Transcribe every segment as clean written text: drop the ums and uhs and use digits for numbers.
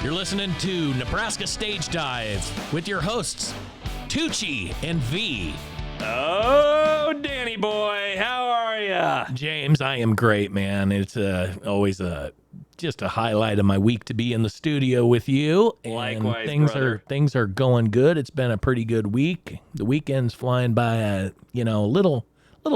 You're listening to Nebraska Stage Dive with your hosts, Tucci and Vee. Oh, Danny boy, how are ya? James, I am great, man. It's always just a highlight of my week to be in the studio with you. And Likewise, brother. Things are going good. It's been a pretty good week. The weekend's flying by a little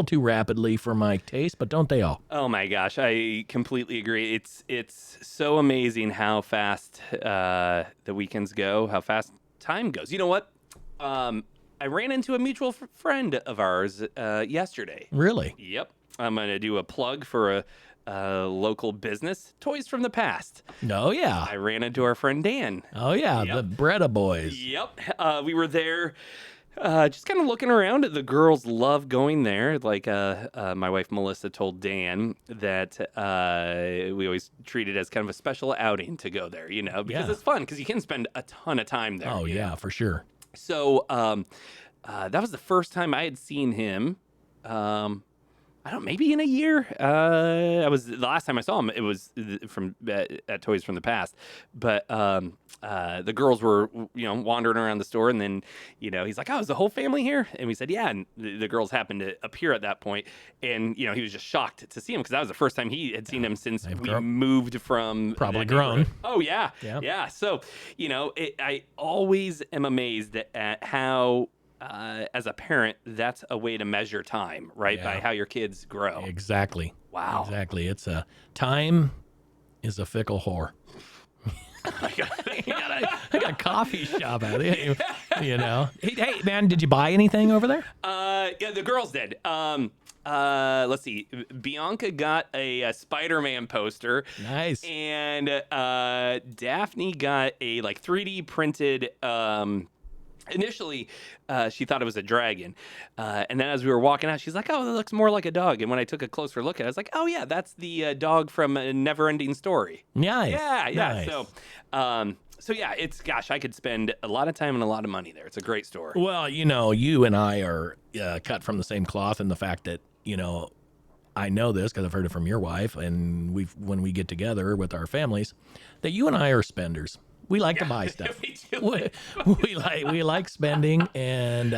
too rapidly for my taste, but don't they all? Oh my gosh, I completely agree. It's so amazing how fast the weekends go, how fast time goes. You know what? I ran into a mutual friend of ours yesterday. Really? Yep. I'm going to do a plug for a local business, Toys from the Past. Oh, yeah. I ran into our friend Dan. Oh, yeah, Yep. the Breda boys. Yep. We were there just kind of looking around. The girls love going there. Like my wife Melissa told Dan that we always treat it as kind of a special outing to go there, because it's fun because you can spend a ton of time there. Oh, yeah, for sure. So that was the first time I had seen him. I don't know, maybe in a year. The last time I saw him, it was from at Toys from the Past. But the girls were, wandering around the store, and then, he's like, "Oh, is the whole family here?" And we said, "Yeah." And the girls happened to appear at that point, and he was just shocked to see him because that was the first time he had seen him since we moved from. Probably grown. Oh yeah, yeah. So I always am amazed at how. As a parent, that's a way to measure time, right? Yeah. By how your kids grow. Exactly. Wow. Exactly. Time is a fickle whore. I got a coffee shop out there, Hey, man, did you buy anything over there? Yeah, the girls did. Let's see. Bianca got a Spider-Man poster. Nice. And Daphne got a 3D printed. Initially, she thought it was a dragon. And then as we were walking out, she's like, "Oh, that looks more like a dog." And when I took a closer look at it, I was like, "Oh, yeah, that's the dog from a Never-Ending Story." Nice. Yeah. Nice. So yeah, I could spend a lot of time and a lot of money there. It's a great store. Well, you and I are cut from the same cloth in the fact that, I know this because I've heard it from your wife, and when we get together with our families, that you and I are spenders. We like to buy stuff. We do. we like spending, and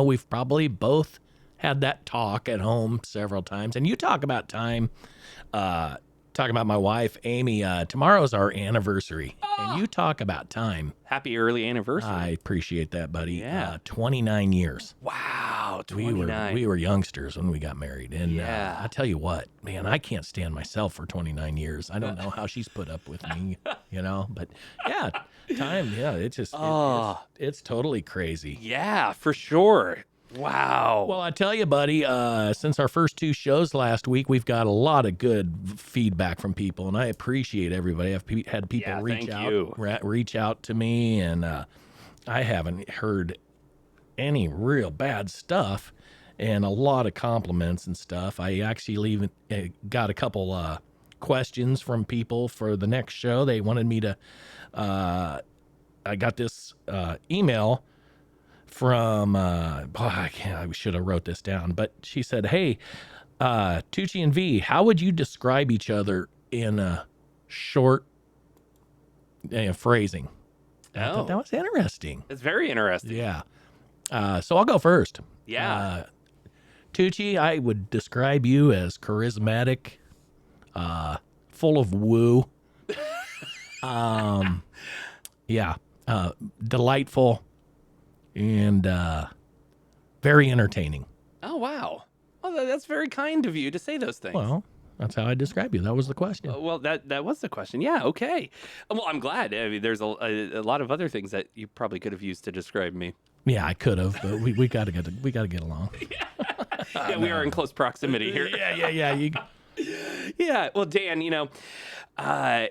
we've probably both had that talk at home several times. And you talk about time. Talking about my wife, Amy. Tomorrow's our anniversary, and you talk about time. Happy early anniversary. I appreciate that, buddy. Yeah. 29 years. Wow, 29. We were youngsters when we got married, and Yeah. I tell you what, man, I can't stand myself for 29 years. I don't know how she's put up with me, but yeah, time, it's just it's totally crazy. Yeah, for sure. Wow. Well, I tell you, buddy, since our first two shows last week, we've got a lot of good feedback from people, and I appreciate everybody. I've had people reach out to me, and I haven't heard any real bad stuff, and a lot of compliments and stuff. I actually even got a couple questions from people for the next show. They wanted me to. I got this email from I should have wrote this down, but she said, "Hey, Tucci and Vee, how would you describe each other in a short phrasing?" I thought that was interesting. It's very interesting. Yeah. So I'll go first. Yeah. Tucci, I would describe you as charismatic, full of woo. Delightful. And very entertaining. Oh, wow. Well, that's very kind of you to say those things. Well, that's how I describe you. That was the question. Well, that was the question. Yeah, okay. Well, I'm glad. I mean, there's a lot of other things that you probably could have used to describe me. Yeah, I could have, but we got to get along. Yeah, we are in close proximity here. Yeah. Yeah. Well, Dan, I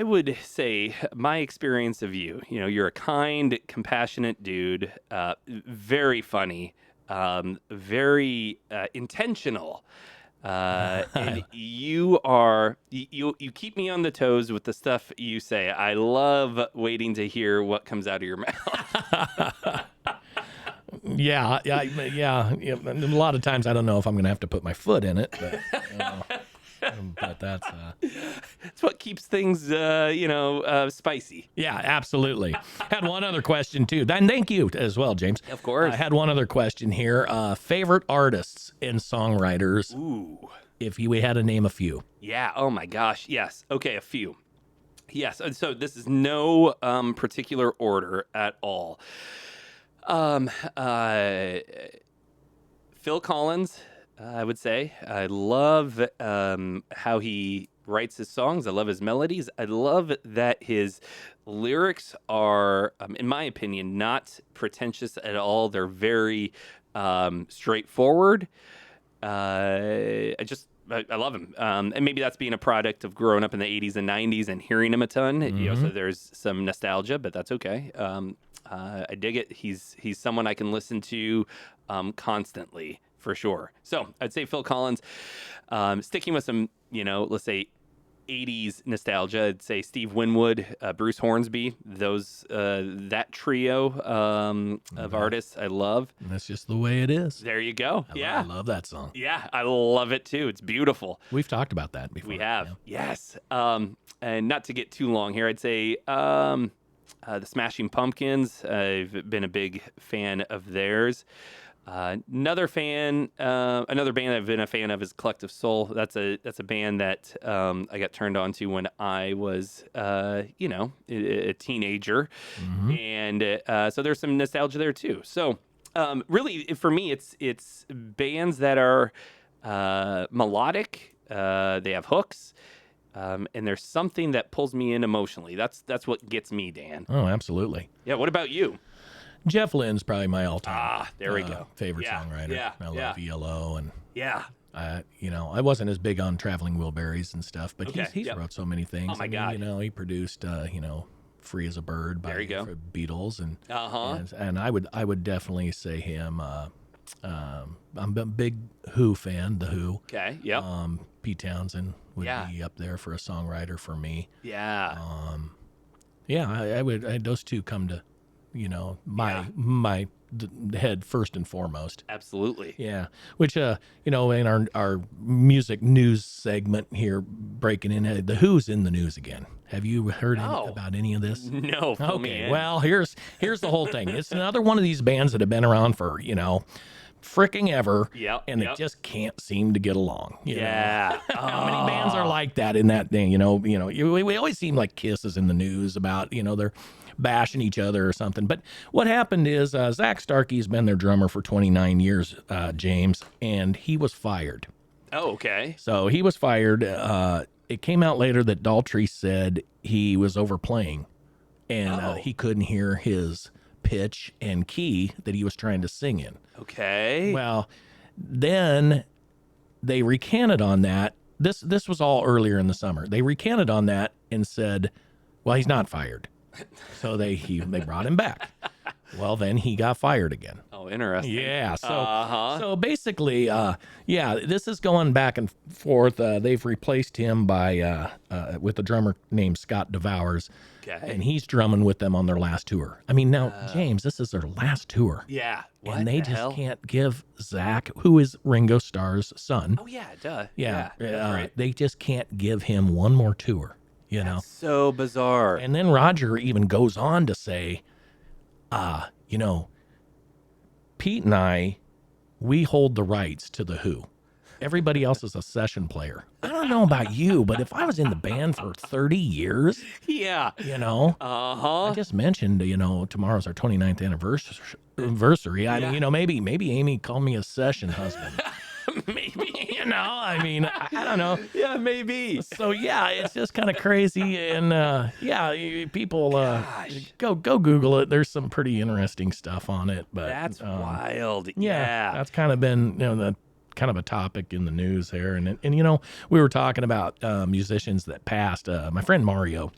would say my experience of you, you're a kind, compassionate dude, very funny, very intentional. And you keep me on the toes with the stuff you say. I love waiting to hear what comes out of your mouth. Yeah. A lot of times I don't know if I'm going to have to put my foot in it, but But that's it's what keeps things, spicy. Yeah, absolutely. Had one other question too. And thank you as well, James. Of course. I had one other question here. Favorite artists and songwriters. Ooh. If we had to name a few. Yeah. Oh my gosh. Yes. Okay. A few. Yes. And so this is no particular order at all. Phil Collins, I would say. I love how he writes his songs. I love his melodies. I love that his lyrics are, in my opinion, not pretentious at all. They're very straightforward. I love him. And maybe that's being a product of growing up in the 80s and 90s and hearing him a ton. Mm-hmm. So there's some nostalgia, but that's okay. I dig it. He's someone I can listen to constantly, for sure. So I'd say Phil Collins. Sticking with some, let's say 80s nostalgia, I'd say Steve Winwood, Bruce Hornsby, that trio of artists I love. And that's just the way it is. There you go. I love that song. Yeah, I love it too. It's beautiful. We've talked about that before. We have. Yeah. Yes. And not to get too long here, I'd say the Smashing Pumpkins. I've been a big fan of theirs. Another band I've been a fan of is Collective Soul. That's a band that I got turned on to when I was a teenager, and so there's some nostalgia there too. So really, for me, it's bands that are melodic. They have hooks. And there's something that pulls me in emotionally. That's what gets me, Dan. Oh, absolutely. Yeah. What about you? Jeff Lynne's probably my all-time. There we go. Favorite songwriter. Yeah. I love ELO and yeah. I wasn't as big on Traveling Wilburys and stuff, but he's wrote so many things. Oh my God. He produced Free as a Bird by the Beatles and I would definitely say him. I'm a big Who fan. The Who. Okay. Yep. Pete Townsend would be up there for a songwriter for me. Yeah. I would. Those two come to, my head first and foremost. Absolutely. Yeah. Which in our music news segment here, breaking in, the Who's in the news again. Have you heard about any of this? No. Okay. Well, here's the whole thing. It's another one of these bands that have been around for fricking ever, and they just can't seem to get along. You know? How many bands are like that in that thing? We always seem like Kiss is in the news about they're bashing each other or something. But what happened is Zach Starkey's been their drummer for 29 years, James, and he was fired. Oh, okay. So he was fired. It came out later that Daltrey said he was overplaying, and he couldn't hear his pitch and key that he was trying to sing in. Okay. Well, then they recanted on that. This was all earlier in the summer. They recanted on that and said, well, he's not fired. So they brought him back. Well, then he got fired again. Oh, interesting. Yeah. So basically, this is going back and forth. They've replaced him by with a drummer named Scott Devours. Okay. And he's drumming with them on their last tour. I mean, now, James, this is their last tour. Yeah. And they just can't give Zach, who is Ringo Starr's son. Oh, yeah, duh. Yeah. Right. They just can't give him one more tour, That's so bizarre. And then Roger even goes on to say, Pete and I, we hold the rights to the Who. Everybody else is a session player. I don't know about you, but if I was in the band for 30 years, I just mentioned, tomorrow's our 29th anniversary. I mean, maybe Amy called me a session husband. Maybe, I don't know. Yeah, maybe. So it's just kind of crazy, and people go Google it. There's some pretty interesting stuff on it, but that's wild. Yeah, that's kind of been the kind of a topic in the news there, and we were talking about musicians that passed. My friend Mario,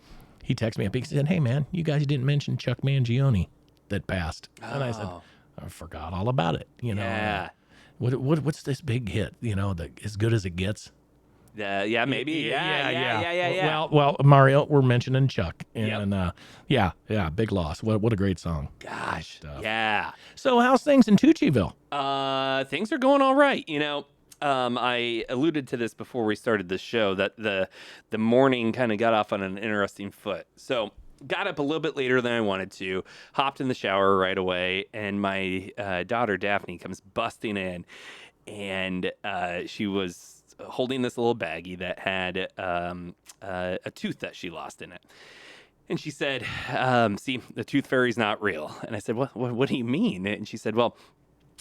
he texted me up. He said, "Hey man, you guys didn't mention Chuck Mangione that passed," and I said, "I forgot all about it." Yeah. What's this big hit? As good as it gets. Maybe. Yeah. Well, Mario, we're mentioning Chuck, and big loss. What a great song. Gosh. Yeah. So how's things in Tucci Vee? Things are going all right. I alluded to this before we started the show, that the morning kind of got off on an interesting foot. So got up a little bit later than I wanted to, hopped in the shower right away, and my daughter Daphne comes busting in, and she was holding this little baggie that had a tooth that she lost in it. And she said, see, the tooth fairy's not real. And I said, what do you mean? And she said, well,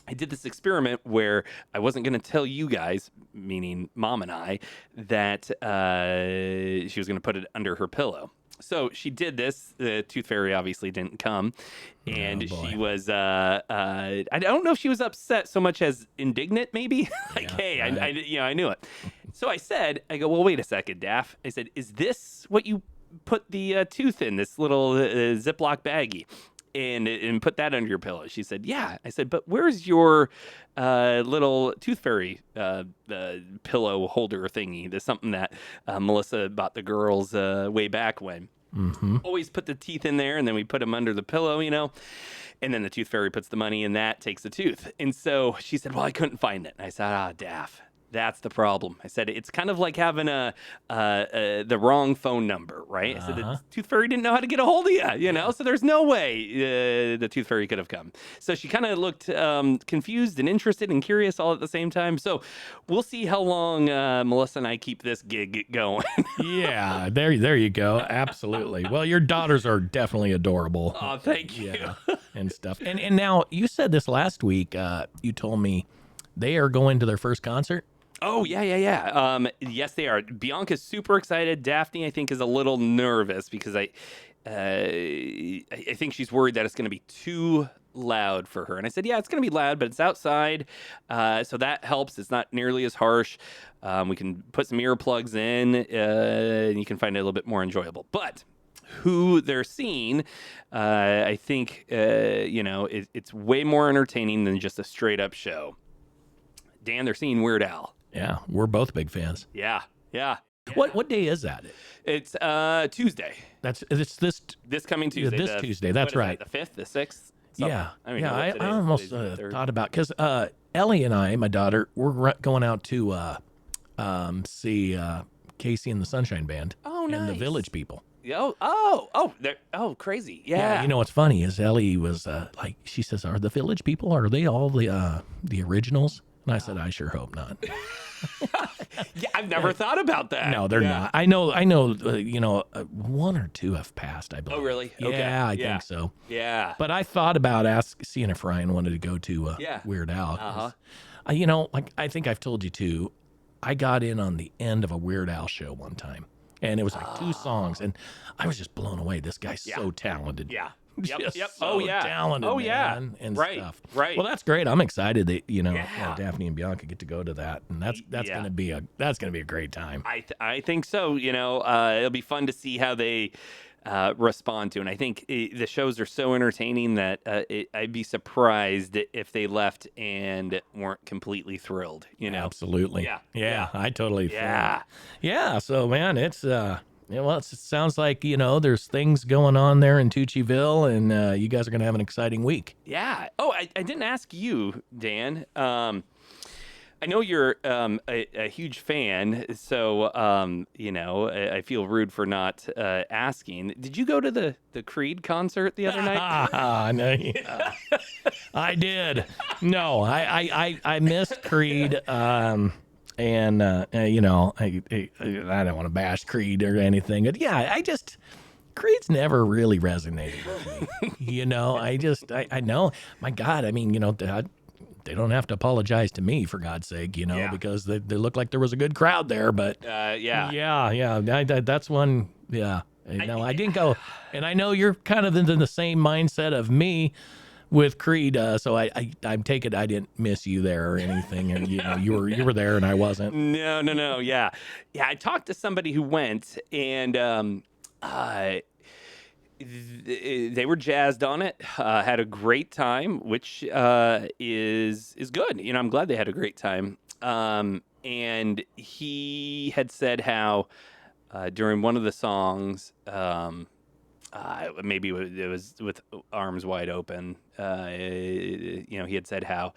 I did this experiment where I wasn't going to tell you guys, meaning Mom and I, that she was going to put it under her pillow. So she did this. The tooth fairy obviously didn't come. And she was, I don't know if she was upset so much as indignant, maybe. Like, hey, right. I knew it. So I go, well, wait a second, Daff. I said, is this what you put the tooth in, this little Ziploc baggie? And put that under your pillow. She said, yeah. I said, but where's your little tooth fairy pillow holder thingy? There's something that Melissa bought the girls way back when. Mm-hmm. Always put the teeth in there, and then we put them under the pillow, and then the tooth fairy puts the money in that, takes the tooth. And so she said, well, I couldn't find it. And I said, Daff, that's the problem. I said, it's kind of like having the wrong phone number, right? I said, the tooth fairy didn't know how to get a hold of you, So there's no way the tooth fairy could have come. So she kind of looked confused and interested and curious all at the same time. So we'll see how long Melissa and I keep this gig going. Yeah, there you go. Absolutely. Well, your daughters are definitely adorable. Oh, thank you. Yeah, and stuff. And now, you said this last week. You told me they are going to their first concert. Oh, yeah. Yes, they are. Bianca's super excited. Daphne, I think, is a little nervous because I think she's worried that it's going to be too loud for her. And I said, yeah, it's going to be loud, but it's outside. So that helps. It's not nearly as harsh. We can put some earplugs in, and you can find it a little bit more enjoyable. But who they're seeing, I think, it's way more entertaining than just a straight up show. Dan, they're seeing Weird Al. Yeah, we're both big fans. Yeah. What day is that? It's Tuesday. It's this coming Tuesday. This Tuesday. That's right. The 5th, the 6th. Yeah. I almost thought about, because Ellie and I, my daughter, we're going out to see Casey and the Sunshine Band. Oh, nice. And the Village People. Crazy. Yeah. You know what's funny is Ellie was she says, are the Village People, are they all the originals? And I said, I sure hope not. Yeah, I've never thought about that. No, they're not. I know. One or two have passed, I believe. Oh, really? Yeah, okay. I think so. Yeah. But I thought about seeing if Ryan wanted to go to Weird Al. I think I've told you too, I got in on the end of a Weird Al show one time. And it was like 2 songs, and I was just blown away. This guy's so talented. Yeah. Yep. So talented. Man, and right. stuff. Right. Well, that's great. I'm excited that Daphne and Bianca get to go to that, and that's gonna be a great time. I think so. It'll be fun to see how they respond to, and I think the shows are so entertaining that I'd be surprised if they left and weren't completely thrilled. Absolutely. Yeah. I totally. Yeah. So man, it's it sounds like, there's things going on there in Tucci Vee, and you guys are going to have an exciting week. Yeah. Oh, I didn't ask you, Dan. I know you're a huge fan, so, I feel rude for not asking. Did you go to the Creed concert the other night? No, I did. No, I missed Creed. And, I don't want to bash Creed or anything. But yeah, Creed's never really resonated with me. I know, my God, they don't have to apologize to me, for God's sake, because they look like there was a good crowd there. But that's one. Yeah. I didn't go. And I know you're kind of in the same mindset of me with Creed, so I take it I didn't miss you there or anything, and you were there and I wasn't. No. Yeah. I talked to somebody who went, and they were jazzed on it. Had a great time, which is good. I'm glad they had a great time. And he had said how during one of the songs, maybe it was with Arms Wide Open. He had said how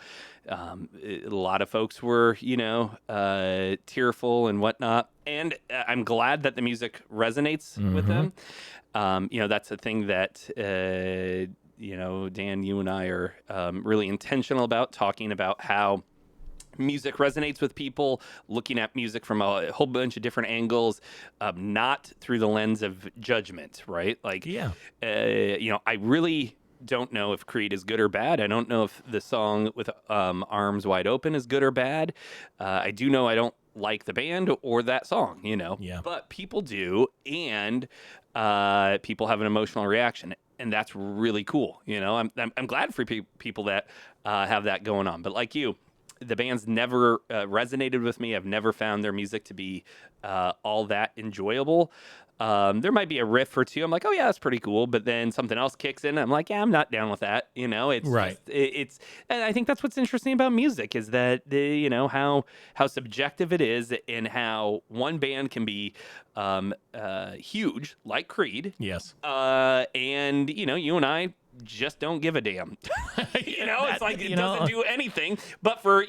a lot of folks were, tearful and whatnot. And I'm glad that the music resonates with them. That's a thing that, Dan, you and I are really intentional about, talking about how music resonates with people, looking at music from a whole bunch of different angles, not through the lens of judgment, right? Like, I really don't know if Creed is good or bad. I don't know if the song with Arms Wide Open is good or bad. I do know I don't like the band or that song, but people do, and people have an emotional reaction. And that's really cool. I'm glad for people that have that going on. But like you, the band's never resonated with me. I've never found their music to be all that enjoyable. There might be a riff or two. I'm like, oh yeah, that's pretty cool. But then something else kicks in. I'm like, yeah, I'm not down with that. It's right. It's and I think that's what's interesting about music is that how subjective it is and how one band can be huge, like Creed. Yes. And you and I just don't give a damn. It's like it doesn't do anything. But for,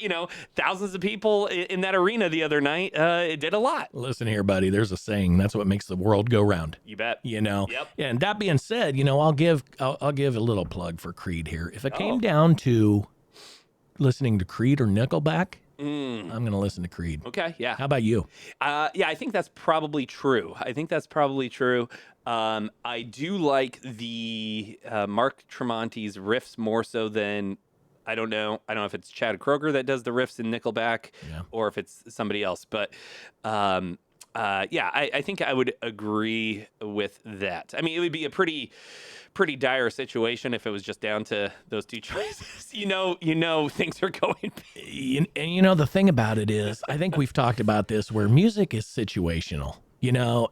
thousands of people in that arena the other night, it did a lot. Listen here, buddy. There's a saying. That's what makes the world go round. You bet. Yep. And that being said, I'll give a little plug for Creed here. If it came down to listening to Creed or Nickelback, I'm going to listen to Creed. Okay, yeah. How about you? I think that's probably true. I do like the Mark Tremonti's riffs more so than, I don't know if it's Chad Kroeger that does the riffs in Nickelback or if it's somebody else. But I think I would agree with that. I mean, it would be a pretty dire situation if it was just down to those two choices. Things are going. And the thing about it is, I think we've talked about this where music is situational.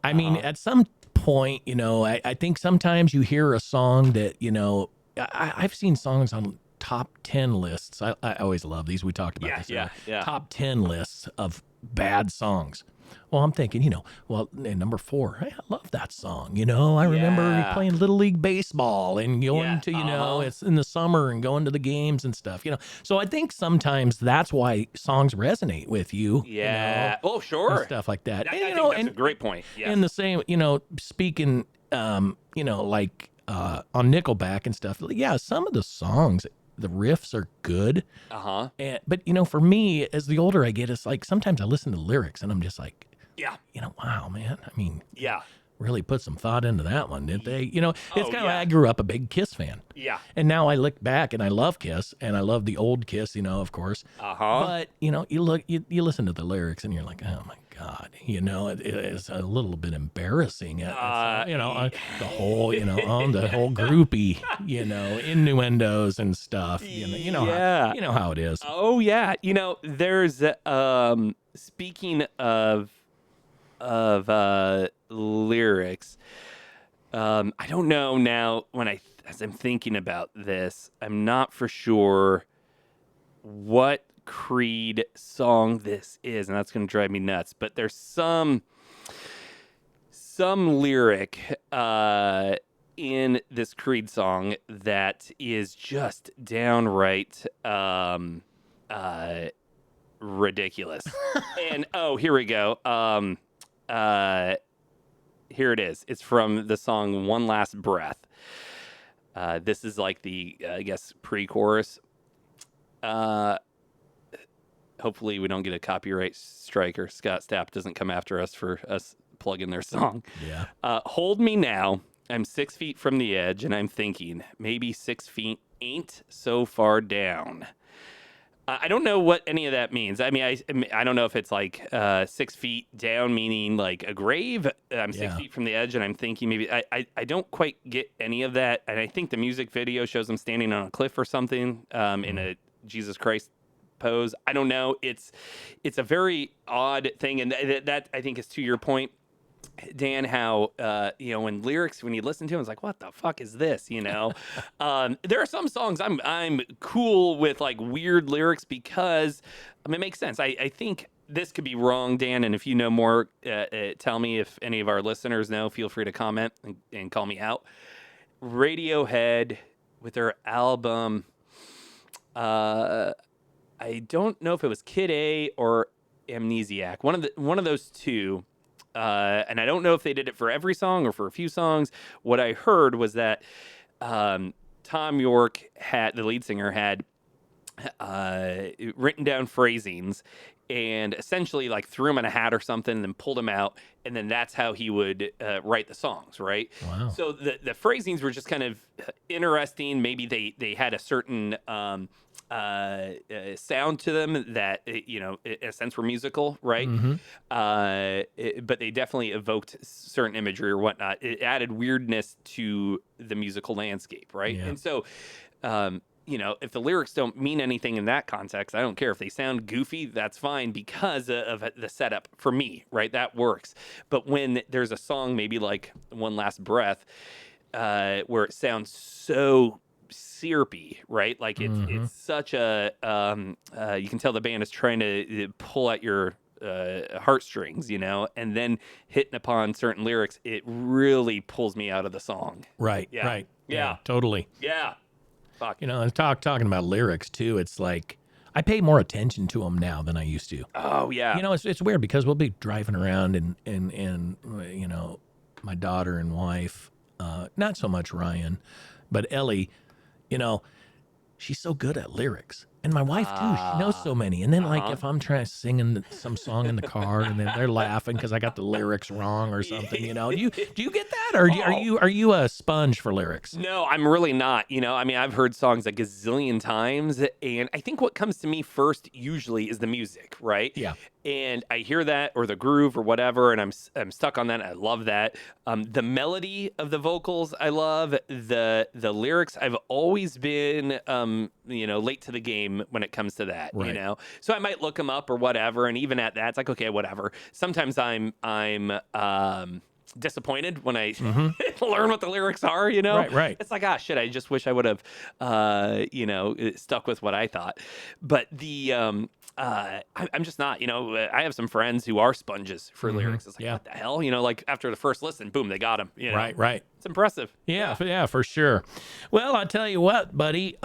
I mean, at some point, I think sometimes you hear a song that, I've seen songs on top 10 lists. I always love these. We talked about this. Yeah. Top 10 lists of bad songs. Well, I'm thinking, number 4, hey, I love that song. I remember playing Little League Baseball and going to, it's in the summer and going to the games and stuff, So I think sometimes that's why songs resonate with you. Yeah. Oh, sure. Stuff like that. I think that's a great point. Yeah. And the same, speaking, like on Nickelback and stuff. Yeah, some of the songs, the riffs are good. But for me, as the older I get, it's like sometimes I listen to lyrics and I'm just like, wow, man. I mean, really put some thought into that one, didn't they? It's kind of like I grew up a big Kiss fan. Yeah. And now I look back and I love Kiss and I love the old Kiss, of course. But, you listen to the lyrics and you're like, oh my God, it's a little bit embarrassing. The whole, the whole groupie, innuendos and stuff. You know how it is. Oh yeah. There's speaking of lyrics, I don't know now as I'm thinking about this, I'm not for sure what Creed song this is, and that's going to drive me nuts, but there's some lyric in this Creed song that is just downright ridiculous. And here we go. Here it is. It's from the song One Last Breath. This is like the, I guess, pre-chorus. Hopefully we don't get a copyright strike or Scott Stapp doesn't come after us for us plugging their song. Yeah. Hold me now. I'm 6 feet from the edge and I'm thinking maybe 6 feet ain't so far down. I don't know what any of that means. I mean, I don't know if it's like 6 feet down, meaning like a grave. I'm 6 feet from the edge, and I'm thinking maybe I don't quite get any of that. And I think the music video shows him standing on a cliff or something in a Jesus Christ pose. I don't know. It's a very odd thing, and that I think is to your point, Dan, how when you listen to them, it's like, what the fuck is this? There are some songs I'm cool with, like weird lyrics, because it makes sense. I think this could be wrong, Dan, and if you know more, tell me. If any of our listeners know, feel free to comment and call me out. Radiohead with their album, I don't know if it was Kid A or Amnesiac, one of those two, and I don't know if they did it for every song or for a few songs. What I heard was that Tom York, the lead singer, had written down phrasings and essentially like threw them in a hat or something and then pulled them out, and then that's how he would write the songs, right? Wow. So the phrasings were just kind of interesting. Maybe they had a certain sound to them that, in a sense, were musical, right? Mm-hmm. But they definitely evoked certain imagery or whatnot. It added weirdness to the musical landscape, right? Yeah. And so, if the lyrics don't mean anything in that context, I don't care. If they sound goofy, that's fine because of the setup for me, right? That works. But when there's a song, maybe like One Last Breath, where it sounds so syrupy, right? Like it's such a you can tell the band is trying to pull at your heartstrings, and then hitting upon certain lyrics, it really pulls me out of the song. Right. Yeah. Right. Yeah. Totally. Yeah. Fuck. And talking about lyrics too. It's like I pay more attention to them now than I used to. Oh yeah. It's weird because we'll be driving around and my daughter and wife, not so much Ryan, but Ellie, she's so good at lyrics. And my wife too, she knows so many. And then like if I'm trying to sing some song in the car and then they're laughing because I got the lyrics wrong or something, do you get that, or are you a sponge for lyrics? No, I'm really not. I've heard songs a gazillion times, and I think what comes to me first usually is the music, right? Yeah. And I hear that or the groove or whatever, and I'm stuck on that. I love that. The melody of the vocals, I love. The lyrics, I've always been late to the game when it comes to that, right. So I might look them up or whatever, and even at that, it's like, okay, whatever. Sometimes I'm disappointed when I learn what the lyrics are, Right. It's like, shit, I just wish I would have stuck with what I thought. But I'm just not, I have some friends who are sponges for lyrics. It's like, what the hell? Like after the first listen, boom, they got them. Right. It's impressive. Yeah, for sure. Well, I'll tell you what, buddy,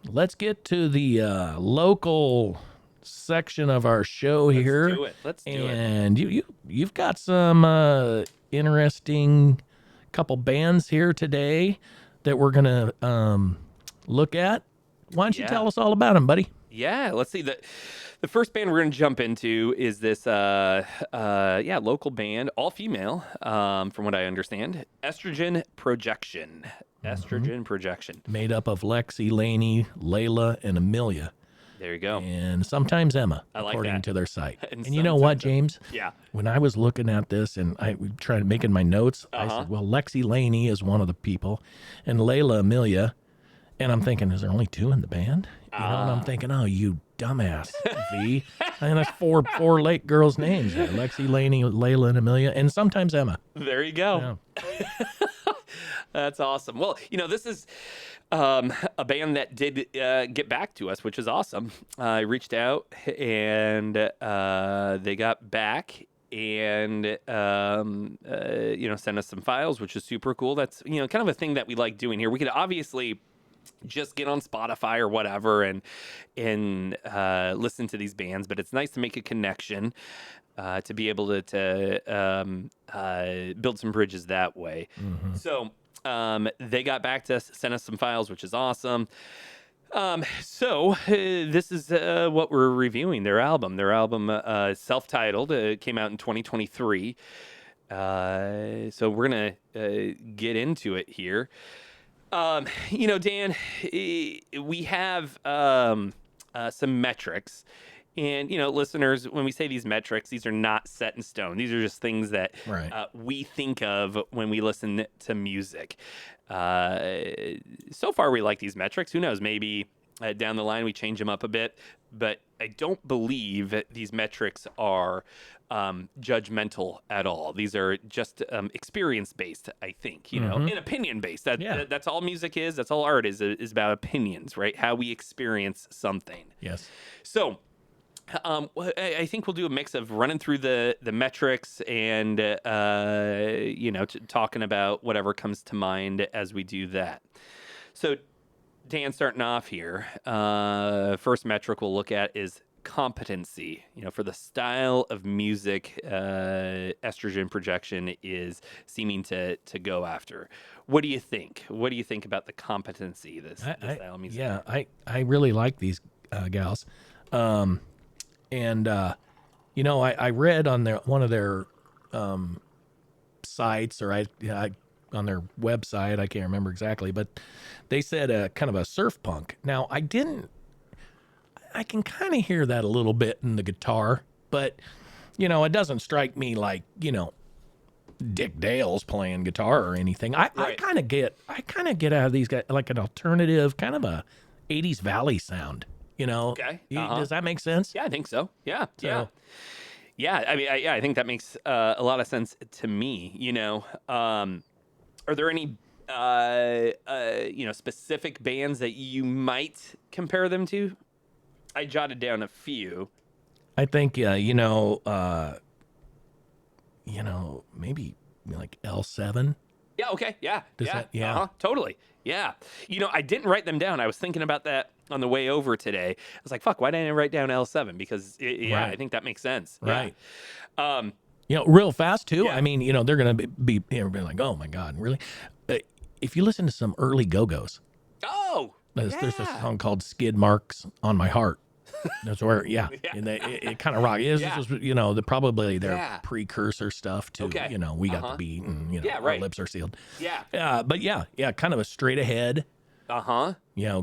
let's get to the local section of our show here. Let's do it. And you've got some interesting couple bands here today that we're gonna look at. Why don't you tell us all about them, buddy? Yeah, let's see. The first band we're going to jump into is this local band, all female, from what I understand, Estrogen Projection. Estrogen Projection. Made up of Lexi, Lainey, Layla, and Amelia. There you go. And sometimes Emma, according to their site. And you know what, James? Yeah. When I was looking at this and I tried making my notes, I said, well, Lexi Laney is one of the people, and Layla Amelia. And I'm thinking, is there only two in the band? And I'm thinking, oh, you dumbass, V. And that's four late girls' names there. Lexi, Laney, Layla, and Amelia, and sometimes Emma. There you go. Yeah. That's awesome. Well, this is a band that did get back to us, which is awesome. I reached out and they got back and sent us some files, which is super cool. That's kind of a thing that we like doing here. We could obviously just get on Spotify or whatever and listen to these bands, but it's nice to make a connection, to be able to build some bridges that way. So they got back to us, sent us some files, which is awesome. So this is what we're reviewing, their album. Self-titled, came out in 2023. So we're going to get into it here. Dan, we have some metrics. And, listeners, when we say these metrics, these are not set in stone. These are just things that we think of when we listen to music. So far, we like these metrics. Who knows? Maybe down the line, we change them up a bit. But I don't believe that these metrics are judgmental at all. These are just experience-based, I think, and opinion-based. That's all music is. That's all art is about opinions, right? How we experience something. Yes. So I think we'll do a mix of running through the metrics and talking about whatever comes to mind as we do that. So, Dan, starting off here, first metric we'll look at is competency. For the style of music, Estrogen Projection is seeming to go after. What do you think? What do you think about the competency this style of music? Yeah, I really like these gals. I read on one of their sites, or I on their website, I can't remember exactly, but they said kind of a surf punk. Now, I can kind of hear that a little bit in the guitar, but it doesn't strike me like Dick Dale's playing guitar or anything. I kind of get out of these guys like an alternative, kind of a 80s Valley sound. Okay. Does that make sense? Yeah, I think so. Yeah. I mean, I think that makes a lot of sense to me. Are there any specific bands that you might compare them to? I jotted down a few. I think maybe like L7. Yeah. Okay. Yeah. Yeah. Totally. Yeah. I didn't write them down. I was thinking about that on the way over today. I was like, fuck, why didn't I write down L7? Because Right. I think that makes sense. Right. Yeah. Real fast too. Yeah. I mean, they're going to be everybody like, oh my God, really? If you listen to some early Go-Go's, there's a song called Skid Marks on My Heart. That's where, and it kind of rocks. This was, probably their precursor stuff to, We Got the Beat and, Our Lips Are Sealed. Yeah. But kind of a straight ahead. Uh-huh.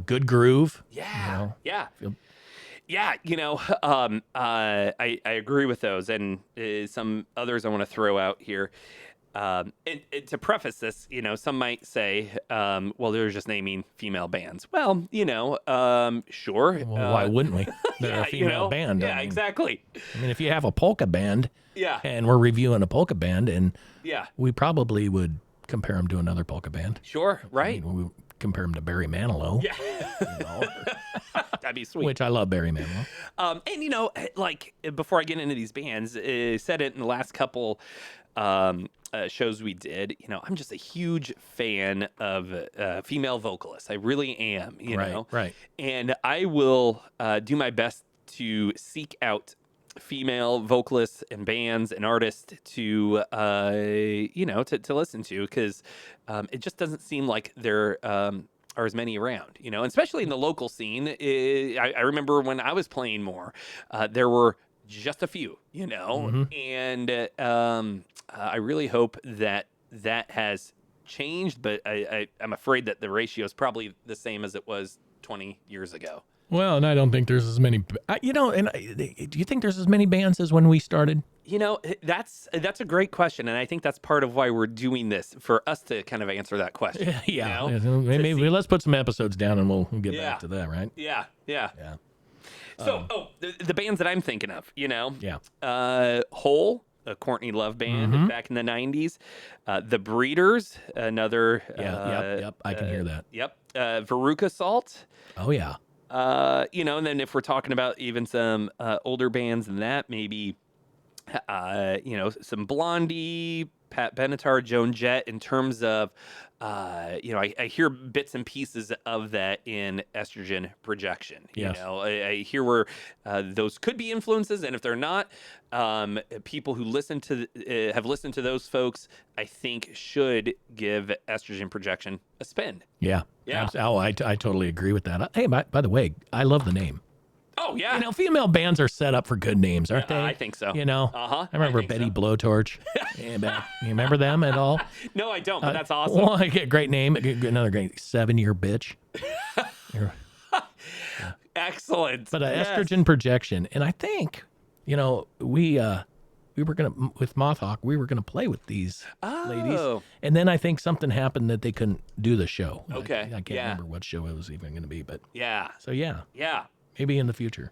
Good groove. Yeah. Yeah. I agree with those. And some others I want to throw out here. And to preface this, some might say, well, they're just naming female bands. Well, sure. Well, why wouldn't we? They're a female band. Yeah, exactly. I mean, if you have a polka band, Yeah. and we're reviewing a polka band, and Yeah. we probably would compare them to another polka band. Sure. Right. I mean, we would compare them to Barry Manilow. Yeah. That'd be sweet. Which I love Barry Manilow. And like before I get into these bands, said it in the last couple shows we did. I'm just a huge fan of female vocalists. I really am. You know, right. And I will do my best to seek out female vocalists and bands and artists to to listen to, because it just doesn't seem like there are as many around, and especially in the local scene. I remember when I was playing more, there were just a few, and I really hope that has changed, but I'm afraid that the ratio is probably the same as it was 20 years ago. Well, and I don't think there's as many, do you think there's as many bands as when we started? That's a great question. And I think that's part of why we're doing this, for us to kind of answer that question. Yeah. Maybe let's put some episodes down and we'll get back to that, right? Yeah. Yeah. So, the bands that I'm thinking of, Yeah. Hole, a Courtney Love band back in the 90s. The Breeders, another. Yep. I can hear that. Yep. Veruca Salt. Oh, yeah. And then if we're talking about even some older bands than that, maybe, some Blondie, Pat Benatar, Joan Jett, in terms of, I hear bits and pieces of that in Estrogen Projection. Yes. I hear where those could be influences, and if they're not, people who have listened to those folks, I think, should give Estrogen Projection a spin. Yeah. Yeah. Oh, I totally agree with that. Hey, by the way, I love the name. Oh, yeah. Female bands are set up for good names, aren't they? I think so. I remember Betty Blowtorch. You remember them at all? No, I don't, but that's awesome. Well, great name. Another great 7-year bitch. Excellent. But Estrogen Projection. And I think, we were going to, with Mothhawk, we were going to play with these ladies. And then I think something happened that they couldn't do the show. Okay. I can't remember what show it was even going to be, but. Yeah. So, yeah. Yeah. Maybe in the future.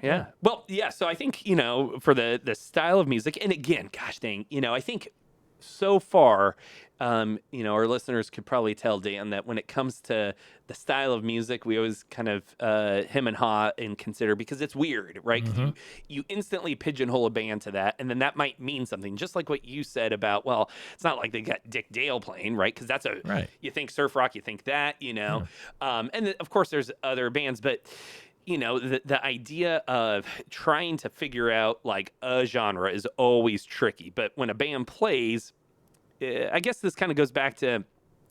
Yeah. Well, yeah. So I think, for the style of music, and again, gosh dang, I think so far our listeners could probably tell, Dan, that when it comes to the style of music, we always kind of hem and haw and consider, because it's weird, right? Because you instantly pigeonhole a band to that, and then that might mean something. Just like what you said about, well, it's not like they got Dick Dale playing, right? Because that's you think surf rock, you think that, and then, of course there's other bands, but the idea of trying to figure out like a genre is always tricky. But when a band plays, I guess this kind of goes back to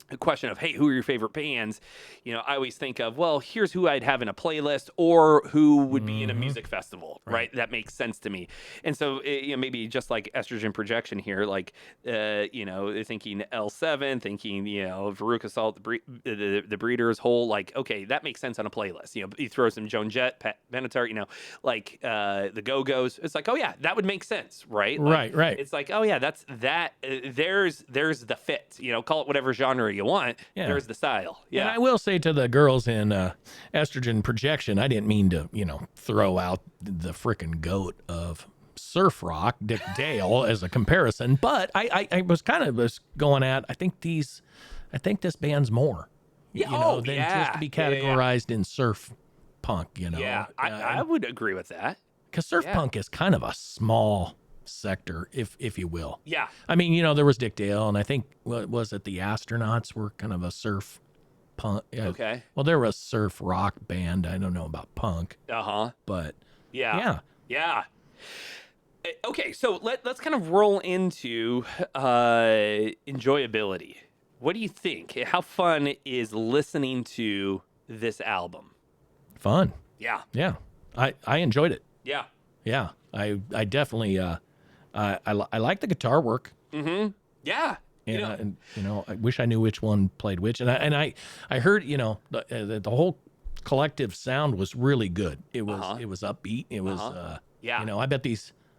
a question of, hey, who are your favorite bands? I always think of, well, here's who I'd have in a playlist, or who would be in a music festival, right? That makes sense to me. And so, maybe just like Estrogen Projection here, like, thinking L7, thinking, Veruca Salt, the Breeders, Hole, like, okay, that makes sense on a playlist. You throw some Joan Jett, Pat Benatar, like the Go-Go's. It's like, oh yeah, that would make sense, right? Like, right. It's like, oh yeah, that's that. There's the fit. Call it whatever genre you want. There's the style. Yeah. And I will say to the girls in Estrogen Projection, I didn't mean to, throw out the frickin' goat of surf rock, Dick Dale, as a comparison, but I was kind of going at, I think this band's more, than just to be categorized in surf punk, Yeah, I would agree with that. Because surf punk is kind of a small sector, if you will. Yeah. I mean, there was Dick Dale, and I think, was it the Astronauts were kind of a surf punk? Okay. Well, they were a surf rock band. I don't know about punk. But yeah. Okay, so let's kind of roll into enjoyability. What do you think? How fun is listening to this album? Fun. Yeah. Yeah. I enjoyed it. Yeah. Yeah. I definitely I like the guitar work. Yeah. And I wish I knew which one played which. And I heard, the whole collective sound was really good. It was upbeat. It was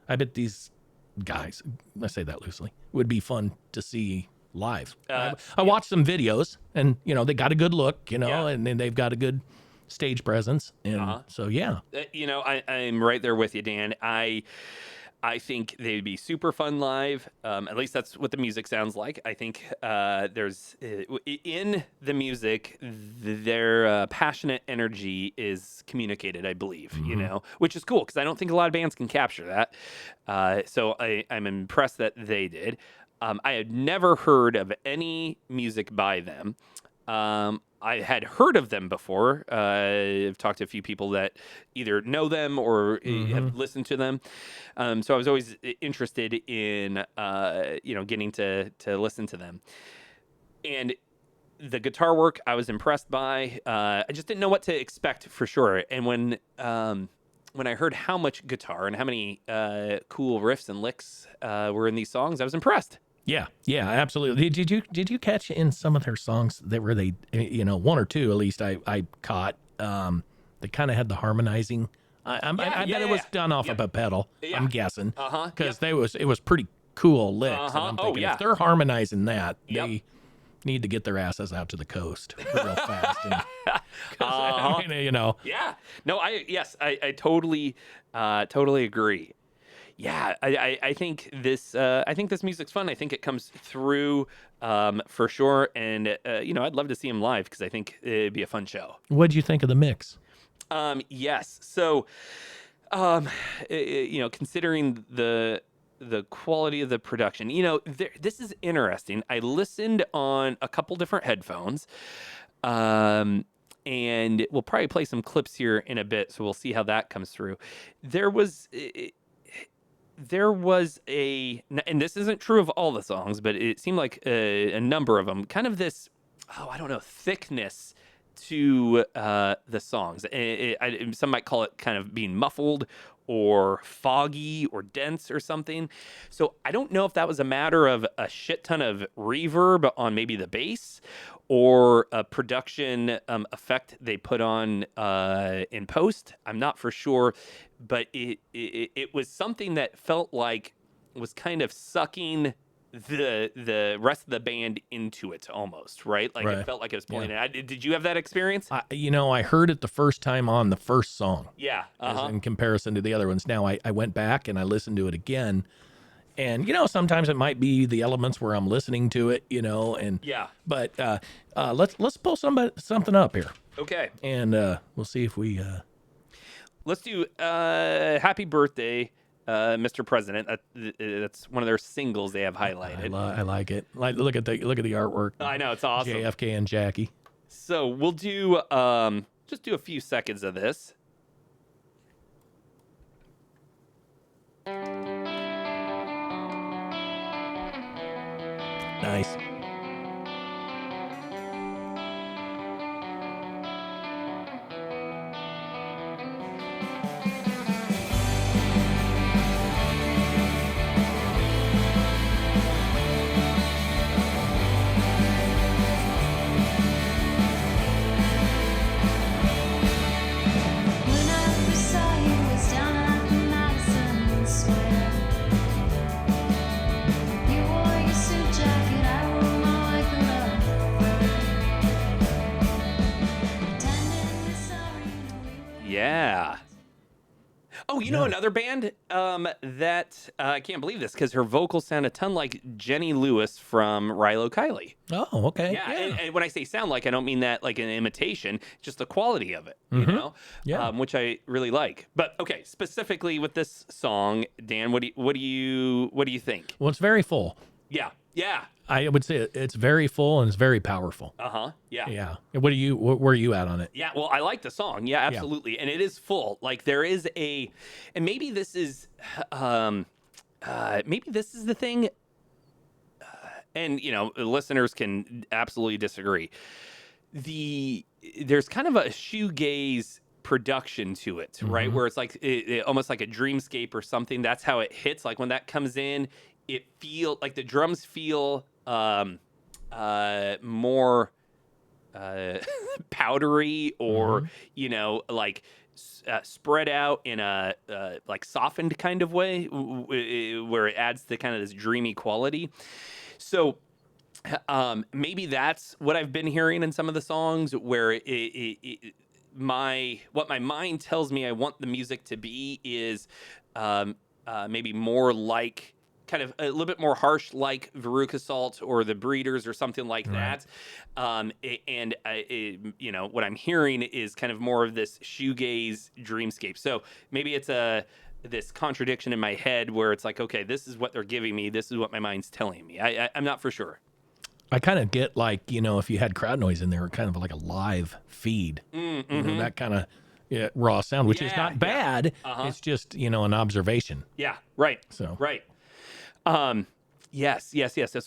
I bet these guys, I say that loosely, would be fun to see live. I watched some videos, and they got a good look, and then they've got a good stage presence, and so yeah. I'm right there with you, Dan. I think they'd be super fun live. At least that's what the music sounds like. I think there's in the music, their passionate energy is communicated, I believe, which is cool, because I don't think a lot of bands can capture that. So I'm impressed that they did. I had never heard of any music by them. I had heard of them before. I've talked to a few people that either know them or have listened to them. So I was always interested in, getting to listen to them. And the guitar work I was impressed by. I just didn't know what to expect for sure. And when I heard how much guitar and how many cool riffs and licks were in these songs, I was impressed. Yeah, absolutely. Did you catch in some of their songs that were one or two at least I caught, they kind of had the harmonizing. I bet it was done off of a pedal. I'm guessing because it was pretty cool licks. And I'm thinking, if they're harmonizing that, they need to get their asses out to the coast real fast. Yeah. No, I totally agree. Yeah, I think this music's fun. I think it comes through for sure, and I'd love to see him live, because I think it'd be a fun show. What did you think of the mix? Yes. So, considering the quality of the production, this is interesting. I listened on a couple different headphones. And we'll probably play some clips here in a bit, so we'll see how that comes through. There was and this isn't true of all the songs, but it seemed like a number of them, kind of this, thickness to the songs. Some might call it kind of being muffled or foggy or dense or something. So I don't know if that was a matter of a shit ton of reverb on maybe the bass, or a production effect they put on in post. I'm not for sure, but it was something that felt like was kind of sucking the rest of the band into it almost, right? Like it felt like it was pulling it. Did you have that experience? I heard it the first time on the first song. Yeah. In comparison to the other ones. Now I went back and I listened to it again, And sometimes it might be the elements where I'm listening to it, and Yeah. But let's pull something up here. Okay. And we'll see if we. Let's do "Happy Birthday, Mr. President." That's one of their singles they have highlighted. I like it. Look at the artwork. I know, it's awesome. JFK and Jackie. So we'll do just do a few seconds of this. Nice. Yeah. Oh, you know another band that I can't believe this because her vocals sound a ton like Jenny Lewis from Rilo Kiley. Oh, okay. Yeah, and when I say sound like, I don't mean that like an imitation, just the quality of it, you know? Yeah. Which I really like. But okay, specifically with this song, Dan, what do you think? Well, it's very full. Yeah. Yeah. I would say it's very full and it's very powerful. Yeah. Yeah. Where are you at on it? Yeah, well, I like the song. Yeah, absolutely. Yeah. And it is full. Like there is and maybe this is the thing. And listeners can absolutely disagree. There's kind of a shoegaze production to it, right? Where it's like almost like a dreamscape or something. That's how it hits. Like when that comes in, it feels like the drums feel more powdery or like spread out in a like softened kind of way where it adds the kind of this dreamy quality. So maybe that's what I've been hearing in some of the songs where what my mind tells me I want the music to be is maybe more like kind of a little bit more harsh like Veruca Salt or the Breeders or something like that. What I'm hearing is kind of more of this shoegaze dreamscape. So maybe it's this contradiction in my head where it's like, okay, this is what they're giving me. This is what my mind's telling me. I'm not for sure. I kind of get like, if you had crowd noise in there, kind of like a live feed, that kind of raw sound, which is not bad. It's just, an observation. Yeah. Right. So, right. Yes.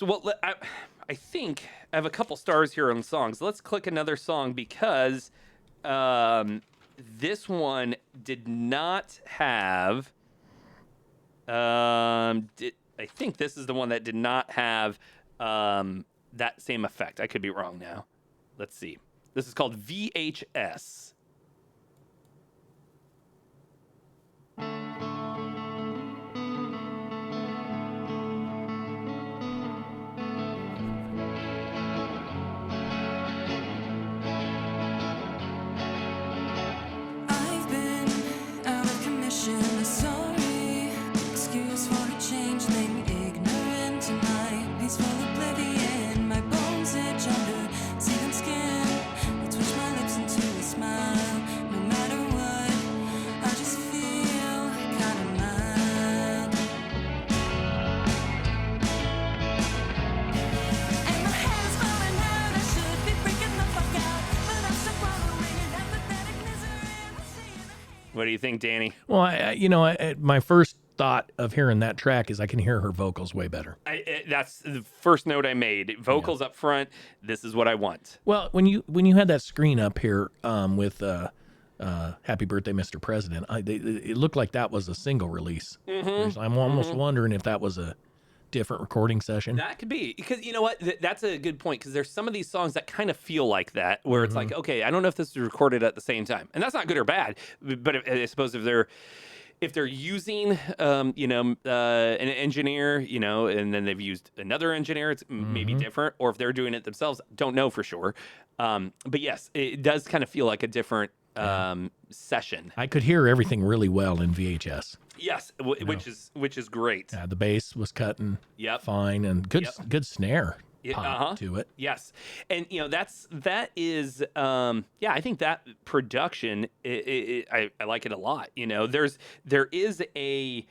Well, I think I have a couple stars here on songs. Let's click another song because this one did not have. I think this is the one that did not have that same effect. I could be wrong now. Let's see. This is called VHS. What do you think, Danny? Well, my first thought of hearing that track is I can hear her vocals way better. That's the first note I made. Vocals up front. This is what I want. Well, when you had that screen up here with "Happy Birthday, Mr. President," it looked like that was a single release. I'm almost wondering if that was a different recording session. That could be, because you know what? That's a good point, because there's some of these songs that kind of feel like that, where it's like, okay, I don't know if this was recorded at the same time, and that's not good or bad. But I suppose if they're using, an engineer, and then they've used another engineer, it's maybe different. Or if they're doing it themselves, don't know for sure. But yes, it does kind of feel like a different session. I could hear everything really well in VHS. Yes, which is great. Yeah, the bass was cutting fine, and good snare pop to it. Yes, and that is I think that production I like it a lot. There is a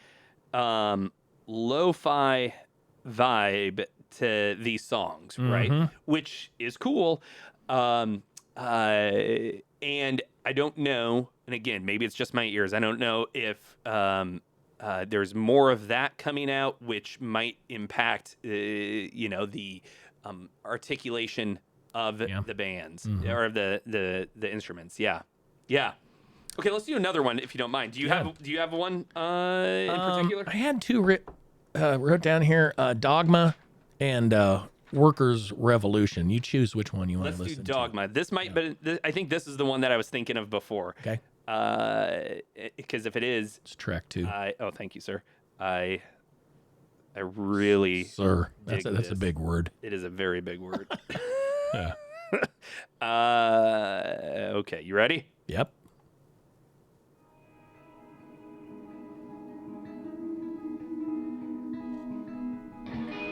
lo-fi vibe to these songs, right? Which is cool. And I don't know, and again, maybe it's just my ears. I don't know if there's more of that coming out, which might impact, the articulation of the bands or of the instruments. Yeah. Okay, let's do another one if you don't mind. Do you have one in particular? I had two wrote down here: Dogma and Workers' Revolution. You choose which one you want to listen to. Let's do Dogma. This might, but I think this is the one that I was thinking of before. Okay. Because if it is, it's track 2. Thank you, sir. I really, sir. That's a big word. It is a very big word. Yeah. Okay, you ready? Yep.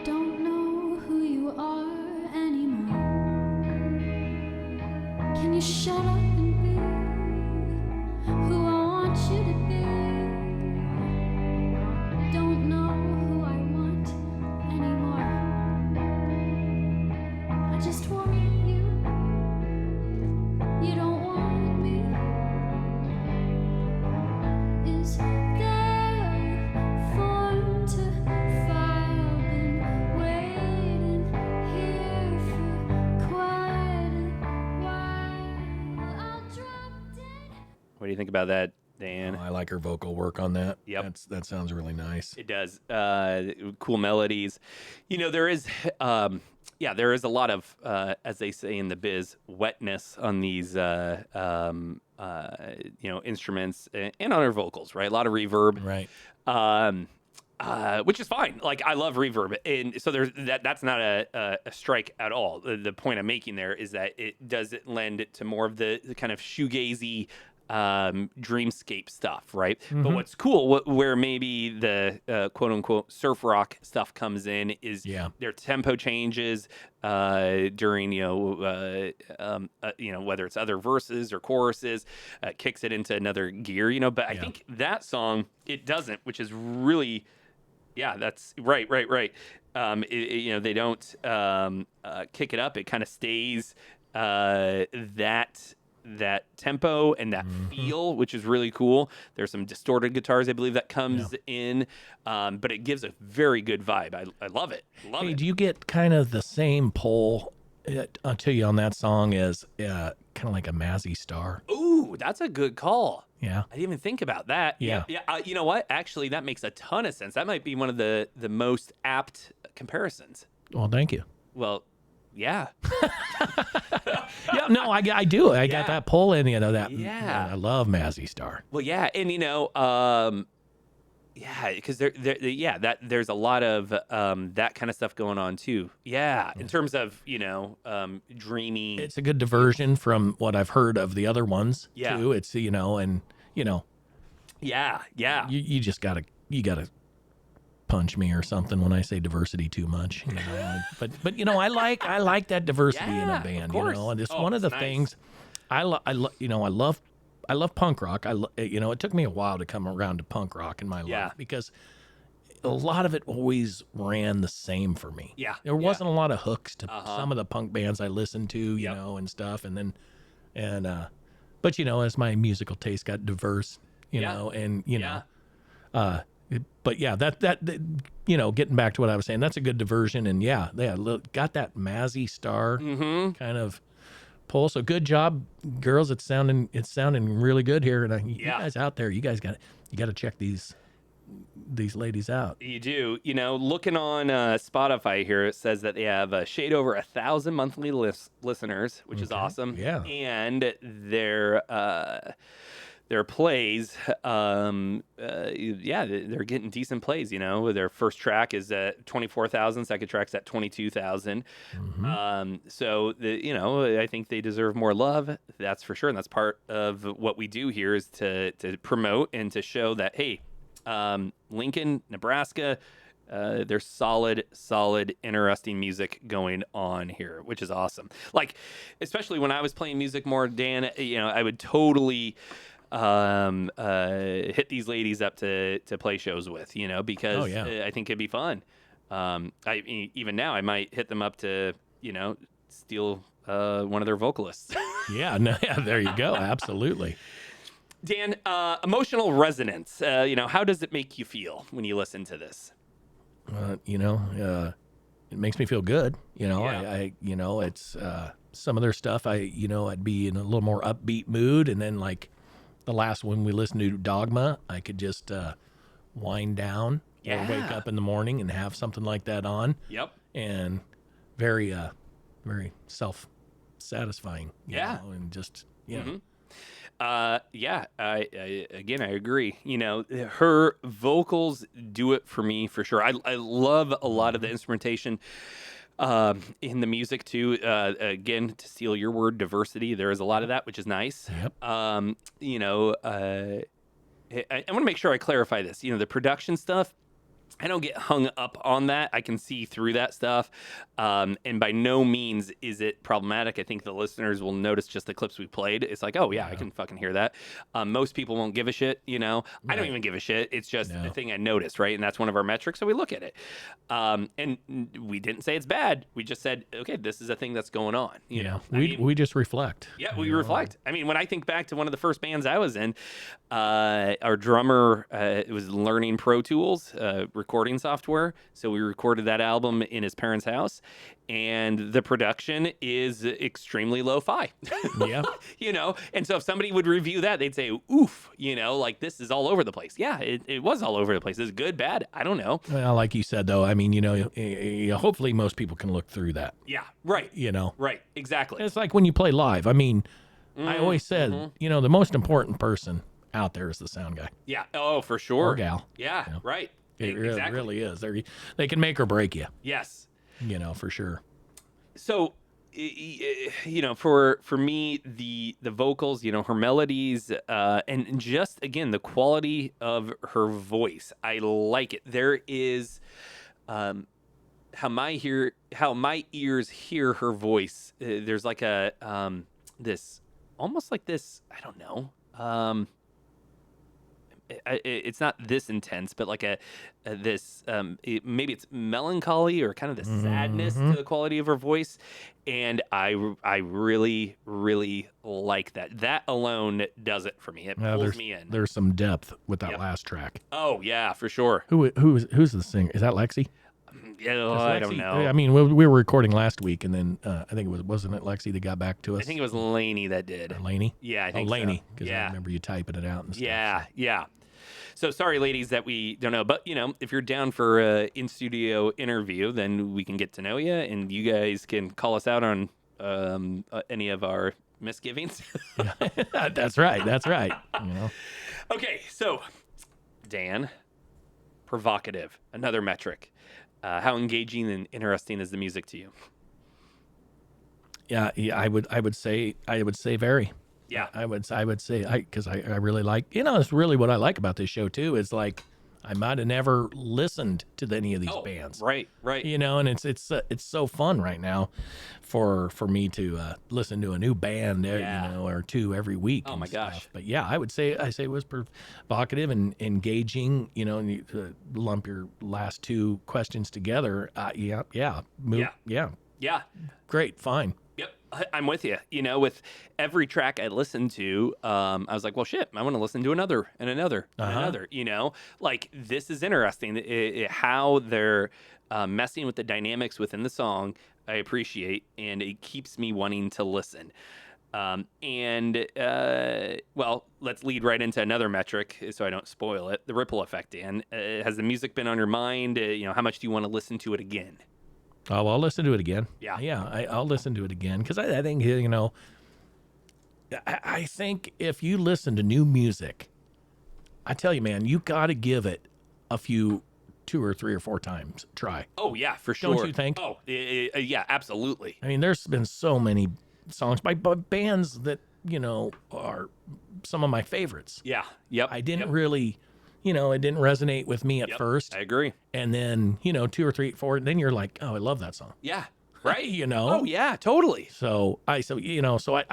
Don't know who you are anymore. Can you shut up and be who I want you to be? Don't know who I want anymore. I just want you. You don't want me. Is there form to file? Been waiting here for quite a while. I'll drop dead. What do you think about that, Dan? I like her vocal work on that. Yep. That sounds really nice. It does. Cool melodies. There is there is a lot of, as they say in the biz, wetness on these, instruments and on her vocals, right? A lot of reverb. Right. Which is fine. Like, I love reverb. And so that's not a strike at all. The point I'm making there is that it doesn't lend it to more of the kind of shoegazy, dreamscape stuff, right? But what's cool, where maybe the quote unquote surf rock stuff comes in, is their tempo changes during whether it's other verses or choruses, kicks it into another gear, but I think that song, it doesn't, which is really that's right. They don't kick it up. It kind of stays that tempo and that feel, which is really cool. There's some distorted guitars, I believe, that comes in, but it gives a very good vibe. I love it. Hey, do you get kind of the same pull, I'll tell you, on that song as kind of like a Mazzy Star? Ooh, that's a good call. Yeah. I didn't even think about that. Yeah. You know what? Actually, that makes a ton of sense. That might be one of the most apt comparisons. Well, thank you. Well, yeah. Yeah, no, I do. I got that pull in, that. Yeah. I love Mazzy Star. Well, yeah, and because there's a lot of that kind of stuff going on too. Yeah, in terms of dreamy. It's a good diversion from what I've heard of the other ones too. It's and Yeah. You just gotta punch me or something when I say diversity too much. But I like that diversity in a band. And it's one of the things I love punk rock. It took me a while to come around to punk rock in my life because a lot of it always ran the same for me. Yeah. There wasn't a lot of hooks to some of the punk bands I listened to, and stuff. But as my musical taste got diverse, but getting back to what I was saying, that's a good diversion. And got that Mazzy Star kind of pull. So good job, girls. It's sounding really good here. And you guys out there, you got to check these ladies out. You do. Looking on Spotify here, it says that they have a shade over 1,000 monthly listeners, which is awesome. Yeah. And their plays, yeah, they're getting decent plays. Their first track is at 24,000, second track's at 22,000. So I think they deserve more love. That's for sure, and that's part of what we do here is to promote and to show that hey, Lincoln, Nebraska. There's solid, interesting music going on here, which is awesome. Like, especially when I was playing music more, Dan, I would totally hit these ladies up to play shows with, because I think it'd be fun. Even now, I might hit them up to, steal one of their vocalists. Yeah, there you go. Absolutely. Dan, emotional resonance. How does it make you feel when you listen to this? It makes me feel good. Yeah. I it's some of their stuff. I'd be in a little more upbeat mood, and then like the last one we listened to, Dogma, I could just wind down or wake up in the morning and have something like that on. Yep. And very self-satisfying. Yeah. And just I agree. Her vocals do it for me for sure. I love a lot of the instrumentation in the music too. Again, to steal your word, diversity. There is a lot of that, which is nice. Yep. I want to make sure I clarify this. The production stuff, I don't get hung up on that. I can see through that stuff. And by no means is it problematic. I think the listeners will notice just the clips we played. It's like, oh, yeah, I can fucking hear that. Most people won't give a shit, I don't even give a shit. It's just the thing I noticed, right? And that's one of our metrics, so we look at it. And we didn't say it's bad. We just said, okay, this is a thing that's going on, you know? We just reflect. Yeah, we reflect. I mean, when I think back to one of the first bands I was in, our drummer was learning Pro Tools, recording software. So we recorded that album in his parents' house, and the production is extremely lo-fi. Yeah. And so if somebody would review that, they'd say, oof, like this is all over the place. Yeah, it was all over the place. It's good, bad, I don't know. Well, like you said, though, I mean, hopefully most people can look through that. Yeah, right. Right, exactly. It's like when you play live. I mean, I always said, the most important person out there is the sound guy. Yeah. Oh, for sure. Or gal. Yeah, right. It Exactly. really is. They can make or break you. Yes. For sure. So, for me, the vocals, her melodies, and just again the quality of her voice, I like it. There is, how my ears hear her voice. There's like a this almost like this. I don't know. It's not this intense, but like this maybe it's melancholy or kind of the sadness to the quality of her voice, and I really, really like that. That alone does it for me. It pulls me in. There's some depth with that last track. Oh yeah, for sure. Who's the singer? Is that Lexi? I don't know. I mean, we were recording last week, and then I think wasn't it Lexi that got back to us? I think it was Lainey that did. Lainey? Yeah, I think Lainey, so. because I remember you typing it out and stuff. Yeah. So sorry, ladies, that we don't know. But, if you're down for an in-studio interview, then we can get to know you, and you guys can call us out on any of our misgivings. That's right. Okay, so, Dan, provocative, another metric. How engaging and interesting is the music to you? Yeah, I would say very. Yeah, I would say because I really like, it's really what I like about this show too. Is like I might have never listened to any of these bands. Right. And it's so fun right now for me to listen to a new band, or two every week. Oh my gosh! But yeah, I say it was provocative and engaging. And you lump your last two questions together. Yeah. Great, fine. Yep, I'm with you. With every track I listened to, I was like, well, shit, I want to listen to another and another and another. Like this is interesting. How they're messing with the dynamics within the song, I appreciate, and it keeps me wanting to listen. Well, let's lead right into another metric so I don't spoil it. The ripple effect, Dan. Has the music been on your mind? How much do you want to listen to it again? Oh, I'll listen to it again. Yeah. I'll listen to it again because I think I think if you listen to new music, I tell you, man, you got to give it a few, 2 or 3 or 4 times try. Oh yeah, for sure. Don't you think? Oh yeah, absolutely. I mean, there's been so many songs by bands that, are some of my favorites. Yeah. Yep. I didn't really, it didn't resonate with me at first. I agree. And then, 2 or 3, 4, then you're like, oh, I love that song. Yeah. Right. Oh, yeah, totally. So I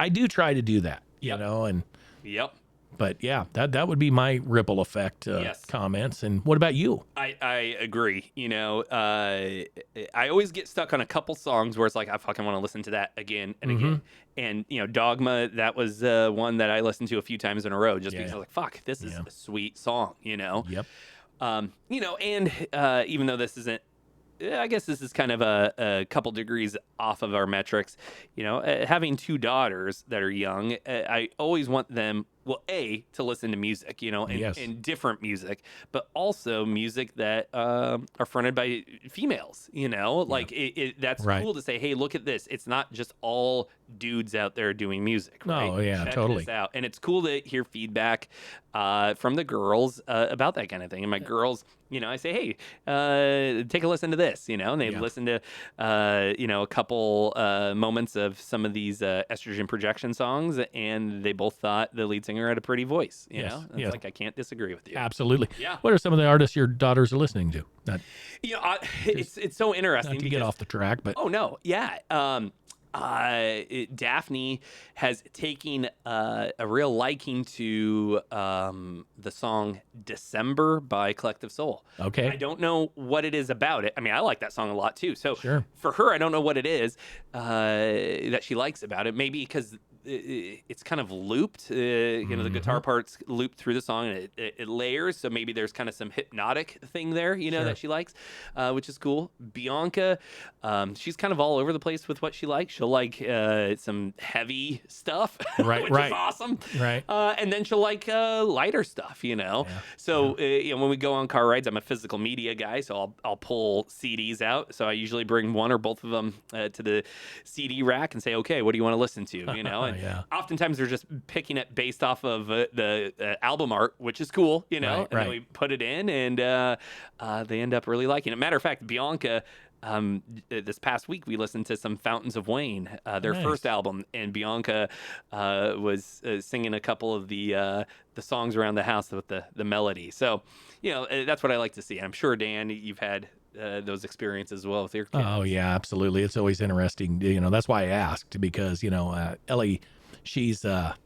do try to do that, and. Yep. But yeah, that would be my ripple effect comments. And what about you? I agree. I always get stuck on a couple songs where it's like, I fucking want to listen to that again and again. And, Dogma, that was one that I listened to a few times in a row just because I was like, fuck, this is a sweet song, Yep. And even though this isn't, I guess this is kind of a couple degrees off of our metrics. Having 2 daughters that are young, I always want them, to listen to music, and different music, but also music that are fronted by females, that's cool to say, hey, look at this. It's not just all dudes out there doing music. Right? Oh, yeah, Check totally. this out. And it's cool to hear feedback from the girls about that kind of thing. And my girls, I say, hey, take a listen to this, and they listen to, a couple moments of some of these Estrogen Projection songs, and they both thought the lead singer had a pretty voice, know? It's like, I can't disagree with you. Absolutely. Yeah. What are some of the artists your daughters are listening to? It's so interesting. Not to get off the track, but. Oh, no. Yeah. Daphne has taken a real liking to the song December by Collective Soul. Okay. I don't know what it is about it. I mean, I like that song a lot too. So for her, I don't know what it is that she likes about it. Maybe because it's kind of looped, the guitar parts looped through the song, and it layers. So maybe there's kind of some hypnotic thing there, that she likes, which is cool. Bianca, she's kind of all over the place with what she likes. She'll like some heavy stuff, which is awesome. Right. And then she'll like lighter stuff, So when we go on car rides, I'm a physical media guy, so I'll pull CDs out. So I usually bring one or both of them to the CD rack and say, okay, what do you want to listen to? And oftentimes they're just picking it based off of the album art, which is cool, and then we put it in, and they end up really liking it. Matter of fact, Bianca, this past week we listened to some Fountains of Wayne, their first album, and Bianca was singing a couple of the songs around the house with the melody. So, that's what I like to see. I'm sure, Dan, you've had those experiences as well with your kids. Oh yeah, absolutely. It's always interesting. That's why I asked, because Ellie, she's a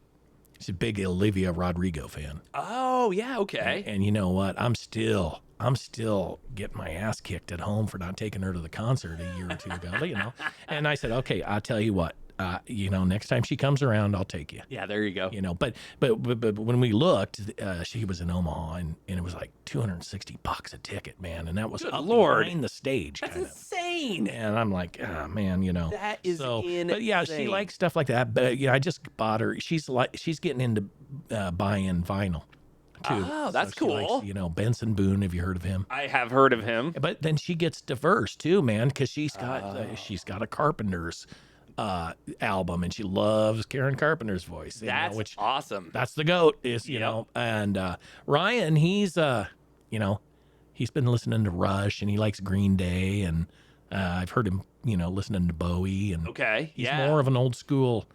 big Olivia Rodrigo fan. Oh yeah, okay. And you know what? I'm still getting my ass kicked at home for not taking her to the concert a year or 2 ago. And I said, okay, I'll tell you what. Next time she comes around, I'll take you. Yeah, there you go. But when we looked, she was in Omaha, and it was like $260 a ticket, man, and that was up behind the stage. That's insane. And I'm like, oh man, that is insane. But yeah, she likes stuff like that. But I just bought her. She's getting into buying vinyl too. Oh, that's cool. Likes, Benson Boone. Have you heard of him? I have heard of him. But then she gets diverse too, man, because she's got a Carpenter's album, and she loves Karen Carpenter's voice. That's which awesome. That's the GOAT, and Ryan, he's he's been listening to Rush, and he likes Green Day, and I've heard him, listening to Bowie, and he's more of an old school,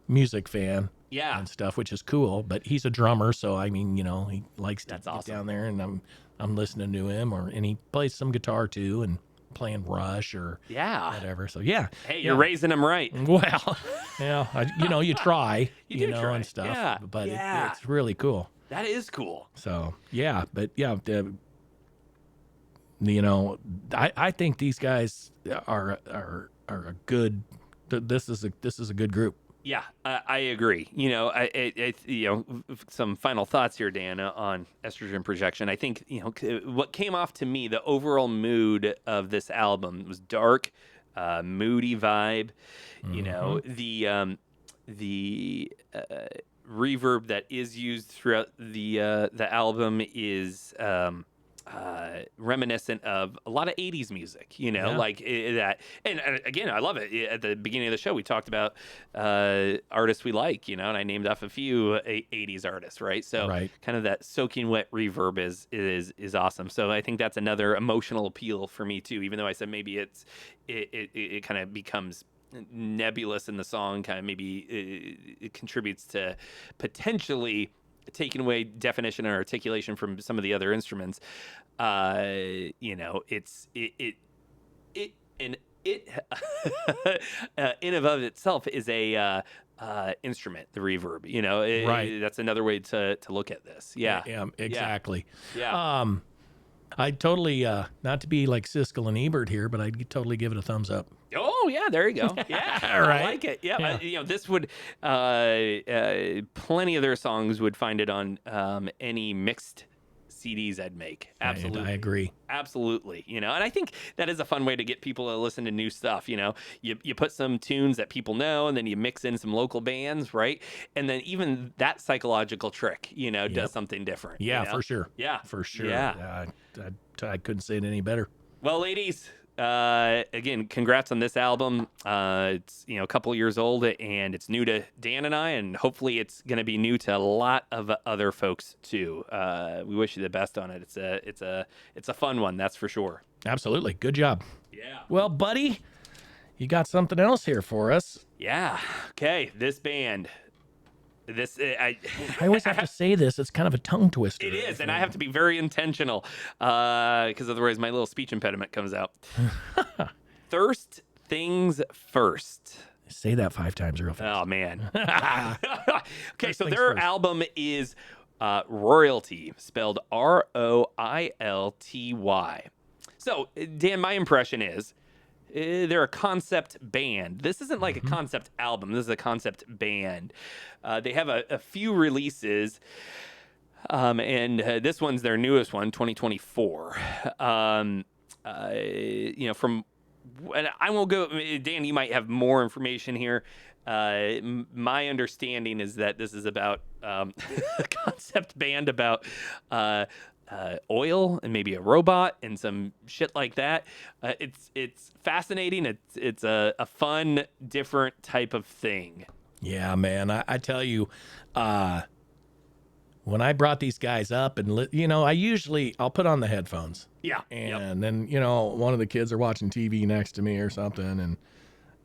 music fan. And stuff, which is cool, but he's a drummer, so I mean, he likes to get down there, and I'm listening to him, and he plays some guitar too, and playing Rush or whatever. So hey, you're raising them right. Well, you try, try. And stuff, but it's really cool. That is cool. So I think these guys are a good. This is a good group. Yeah, I agree. Some final thoughts here, Dan, on Estrogen Projection. I think, what came off to me, the overall mood of this album was dark, moody vibe. The reverb that is used throughout the album is reminiscent of a lot of 80s music, like that. And again, I love it. At the beginning of the show, we talked about artists we like, and I named off a few 80s artists, right? So kind of that soaking wet reverb is awesome. So I think that's another emotional appeal for me too, even though I said maybe it kind of becomes nebulous in the song, kind of maybe it contributes to potentially taking away definition or articulation from some of the other instruments. It's in and of itself is a instrument, the reverb. That's another way to look at this. Yeah Exactly. Yeah. I totally not to be like Siskel and Ebert here, but I'd totally give it a thumbs up. Oh yeah, there you go. Yeah, Right. I like it. Yeah. This would plenty of their songs would find it on any mixed CDs I'd make. Absolutely. I agree. Absolutely. And I think that is a fun way to get people to listen to new stuff. You put some tunes that people know, and then you mix in some local bands, right? And then even that psychological trick, does something different. Yeah, for sure. Yeah, for sure. Yeah. I couldn't say it any better. Well, ladies, again, congrats on this album. It's a couple years old, and it's new to Dan and I, and hopefully it's going to be new to a lot of other folks too. We wish you the best on it. It's a fun one, that's for sure. Absolutely, good job. Yeah. Well, buddy, you got something else here for us. Yeah. Okay. This band. I always have to say this. It's kind of a tongue twister. It is, and I have to be very intentional because otherwise my little speech impediment comes out. Thirst things first. Say that 5 times real fast. Oh, man. Okay, so their album is Roilty, spelled Roilty. So, Dan, my impression is they're a concept band. This isn't like a concept album. This is a concept band. They have a few releases, and this one's their newest one, 2024. From, and I won't go, Dan, you might have more information here. My understanding is that this is about a concept band about oil and maybe a robot and some shit like that. It's fascinating. It's a fun, different type of thing. Yeah, man. I tell you, when I brought these guys up and, I'll put on the headphones. Yeah. And then, one of the kids are watching TV next to me or something.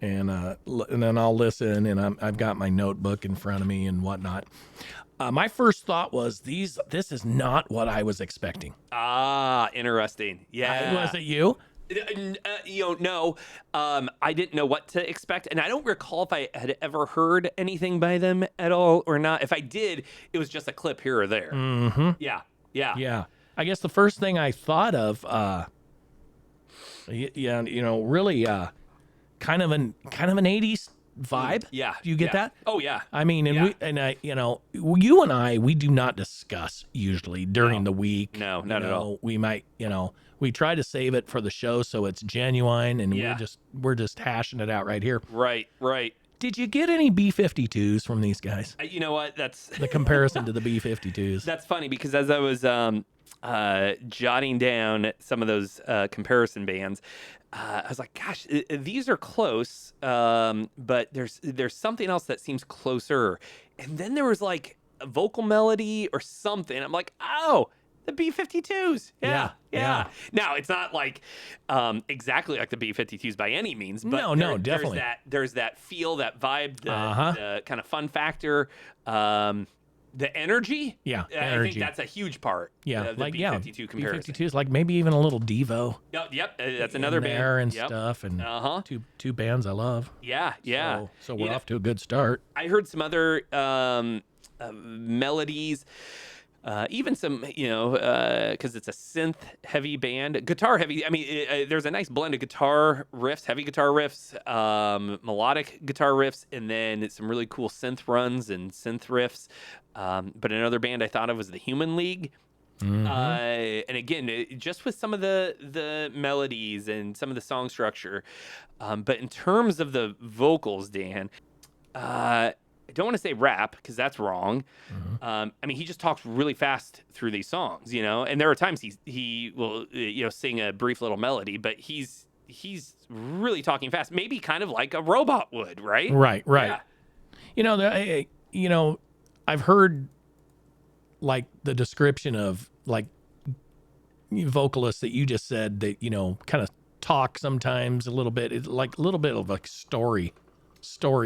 And then I'll listen, and I've got my notebook in front of me and whatnot. My first thought was this is not what I was expecting. Ah, interesting. Yeah. Was it you? No. I didn't know what to expect, and I don't recall if I had ever heard anything by them at all or not. If I did, it was just a clip here or there. Mm-hmm. Yeah. I guess the first thing I thought of, really, kind of an 80s vibe. Yeah. Do you get that? Oh yeah. I mean, and you and I, we do not discuss usually during the week. No, not at all. We might, we try to save it for the show so it's genuine, and we're just hashing it out right here. Right. Did you get any B-52s from these guys? You know what? That's the comparison to the B-52s. That's funny because as I was jotting down some of those comparison bands, I was like, gosh, these are close, but there's something else that seems closer. And then there was like a vocal melody or something. I'm like, oh, the B-52s. Yeah. Now, it's not like exactly like the B-52s by any means, but no, definitely. There's that feel, that vibe, the kind of fun factor, the energy. Yeah, I think that's a huge part. Yeah, the B-52 comparison. B-52s, like maybe even a little Devo. Yep, that's another band. There and stuff, and two bands I love. Yeah. So we're off to a good start. I heard some other melodies. Even some, because it's a synth-heavy band, guitar-heavy. I mean, there's a nice blend of guitar riffs, heavy guitar riffs, melodic guitar riffs, and then some really cool synth runs and synth riffs. But another band I thought of was the Human League. Mm-hmm. And again, just with some of the melodies and some of the song structure. But in terms of the vocals, Dan, I don't want to say rap because that's wrong. I mean, he just talks really fast through these songs, you know. And there are times he will sing a brief little melody, but he's really talking fast, maybe kind of like a robot would, right? Right. Yeah. I've heard like the description of like vocalists that you just said that kind of talk sometimes a little bit. It's like a little bit of like story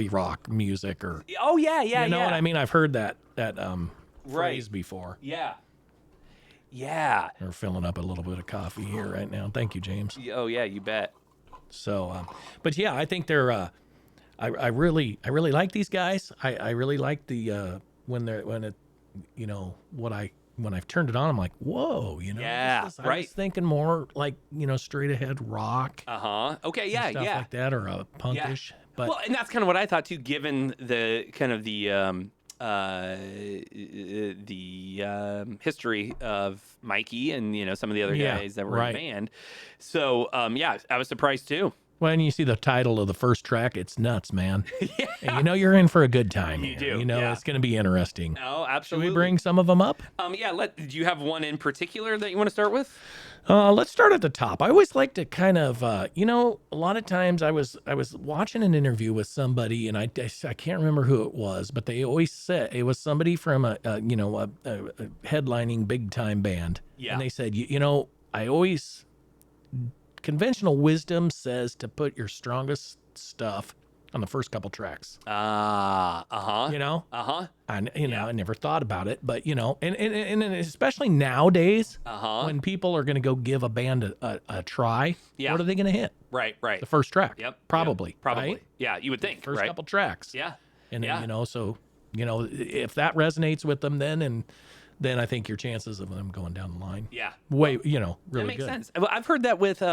rock music, or Oh yeah, yeah, you know yeah. what I mean? I've heard that phrase Right. before. Yeah. Yeah. We're filling up a little bit of coffee here right now. Thank you, James. Oh yeah, you bet. So, but yeah, I think they're. I really like these guys. I really like the when I've turned it on, I'm like, whoa, Yeah, I right. was thinking more like straight ahead rock. Okay, yeah, Stuff yeah. like that, or a punkish. But Well, and that's kind of what I thought too, given the kind of the history of Mikey and some of the other guys that were right. in the band. So yeah, I was surprised too. when you see the title of the first track, it's nuts, man. Yeah. And you're in for a good time. You here. do, Yeah. It's going to be interesting. Oh, Should absolutely. we bring some of them up? Yeah. Do you have one in particular that you want to start with? Let's start at the top. I always like to kind of, a lot of times I was watching an interview with somebody, and I can't remember who it was, but they always said it was somebody from a headlining big time band. Yeah. And they said, I always, conventional wisdom says to put your strongest stuff on the first couple tracks. I never thought about it, but and especially nowadays, when people are going to go give a band a try, what are they going to hit? Right. The first track. Yep. Probably. Probably. Right? Yeah, you would think. First right? couple tracks. Yeah. And then, Yeah. if that resonates with them, then I think your chances of them going down the line. Yeah. Really that makes good. sense. I've heard that with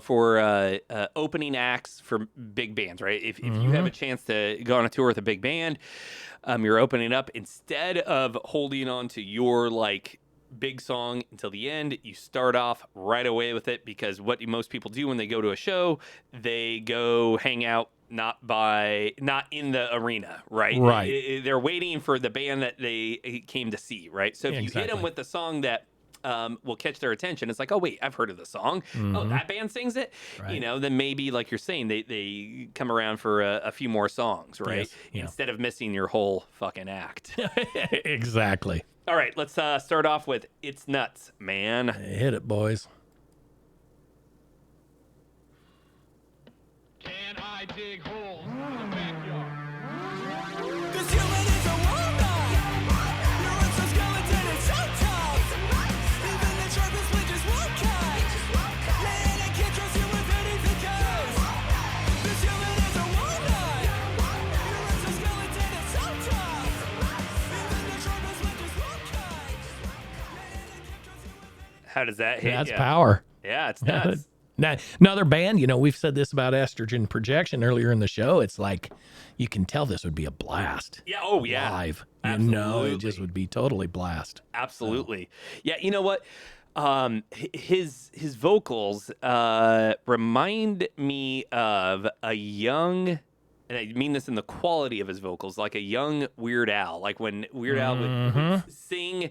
for opening acts for big bands, right? If you have a chance to go on a tour with a big band, you're opening up, instead of holding on to your big song until the end, you start off right away with it, because what most people do when they go to a show, they go hang out not in the arena, right? Right. They're waiting for the band that they came to see, right? So if you hit them with the song that will catch their attention, it's like, oh wait, I've heard of the song. Oh, that band sings it. Right. Then maybe, like you're saying, they come around for a few more songs, right? Yes. Yeah. Instead of missing your whole fucking act. Exactly. All right, let's start off with "It's Nuts, Man." Hit it, boys. Can I dig holes in the backyard? This human is a wonder. Your exoskeleton is so tough. Even the sharpest wedges won't cut. Man, I can't trust you with anything, 'cause this human is a wonder. Your exoskeleton is so tough. Even the sharpest wedges won't cut. Man, I can't trust you with How does that hit? That's ya? power. Yeah, it's nuts. Now, another band, we've said this about Estrogen Projection earlier in the show. It's like, you can tell this would be a blast. Yeah. Oh, yeah. Live. Absolutely. It just would be totally blast. Absolutely. Yeah, you know what? His vocals remind me of a young, and I mean this in the quality of his vocals, like a young Weird Al. Like when Weird Al would sing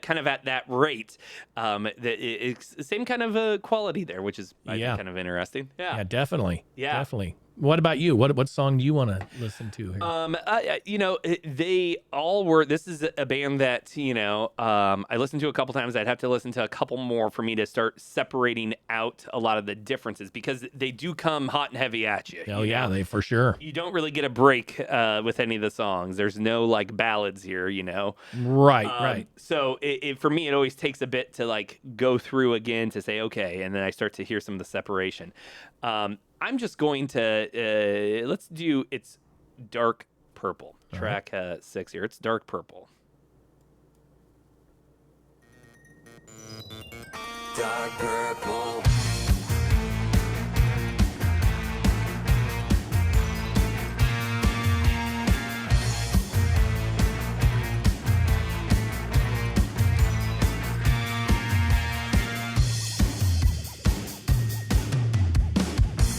kind of at that rate. It's the same kind of quality there, which is I think kind of interesting. Yeah, definitely. Yeah. Definitely. What about you? What song do you want to listen to here? They all were. This is a band that I listened to a couple times. I'd have to listen to a couple more for me to start separating out a lot of the differences, because they do come hot and heavy at you. Oh yeah, they for sure. You don't really get a break with any of the songs. There's no ballads here, Right. So for me, it always takes a bit to go through again to say okay, and then I start to hear some of the separation. I'm just going to let's do It's Dark Purple, track 6 here. It's Dark Purple. Dark purple.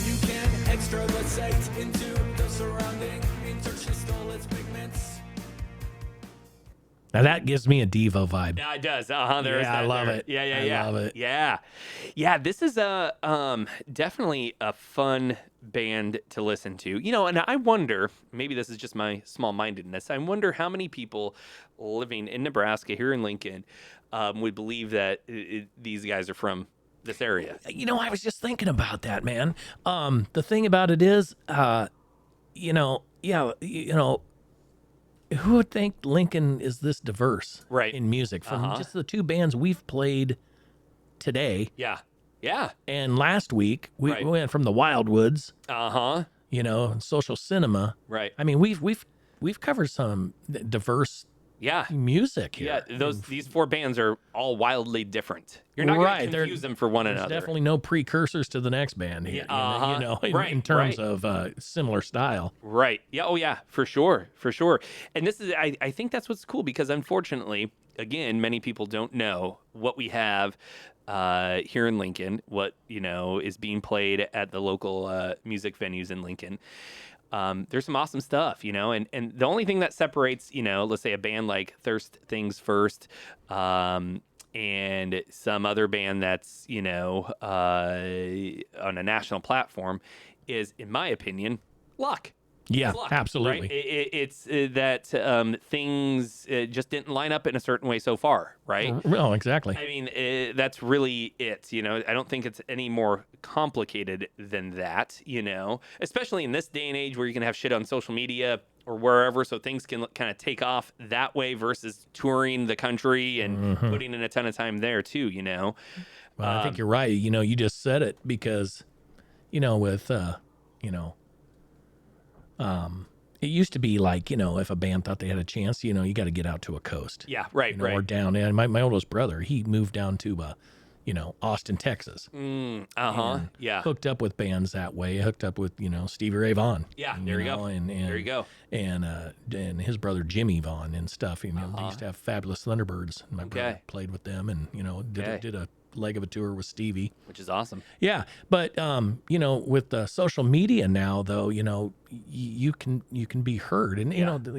You can extra the insight into the surrounding interstitial its pigments. Now that gives me a Devo vibe. Yeah, it does. There is Yeah, I that love there. it. Yeah. I love it. Yeah. This is a definitely a fun band to listen to. And I wonder, maybe this is just my small-mindedness. I wonder how many people living in Nebraska here in Lincoln would believe that these guys are from this area. I was just thinking about that, man. The thing about it is, who would think Lincoln is this diverse Right. in music from just the two bands we've played today Yeah. and last week we Right. went from the Wildwoods, Uh-huh. and Social Cinema. Right. I mean, we've covered some diverse Yeah. music here. Yeah, these four bands are all wildly different. You're not going Right, to they're- confuse them for one There's another. definitely no precursors to the next band here, in terms of similar style. Right. Yeah. Oh, yeah. For sure. And this is, I think that's what's cool because unfortunately, again, many people don't know what we have here in Lincoln, what, is being played at the local music venues in Lincoln. There's some awesome stuff, and the only thing that separates, let's say a band like Thirst Things First, and some other band that's, on a national platform is, in my opinion, luck. Yeah, It's luck, absolutely. Right? It's that things just didn't line up in a certain way so far, right? Well, exactly. I mean, that's really it. I don't think it's any more complicated than that, especially in this day and age where you can have shit on social media or wherever, so things can kind of take off that way versus touring the country and putting in a ton of time there too, Well, I think you're right. You just said it because, with, it used to be like, if a band thought they had a chance, you got to get out to a coast. Yeah, right, Or right. down. And my oldest brother, he moved down to, Austin, Texas. And Yeah. hooked up with bands that way. Hooked up with, Stevie Ray Vaughan. Yeah, there you go. And There you go. And his brother Jimmy Vaughan and stuff. They used to have Fabulous Thunderbirds. And my brother Okay. played with them and, Okay. did a leg of a tour with Stevie. Which is awesome. Yeah, but with social media now, though, you can be heard, and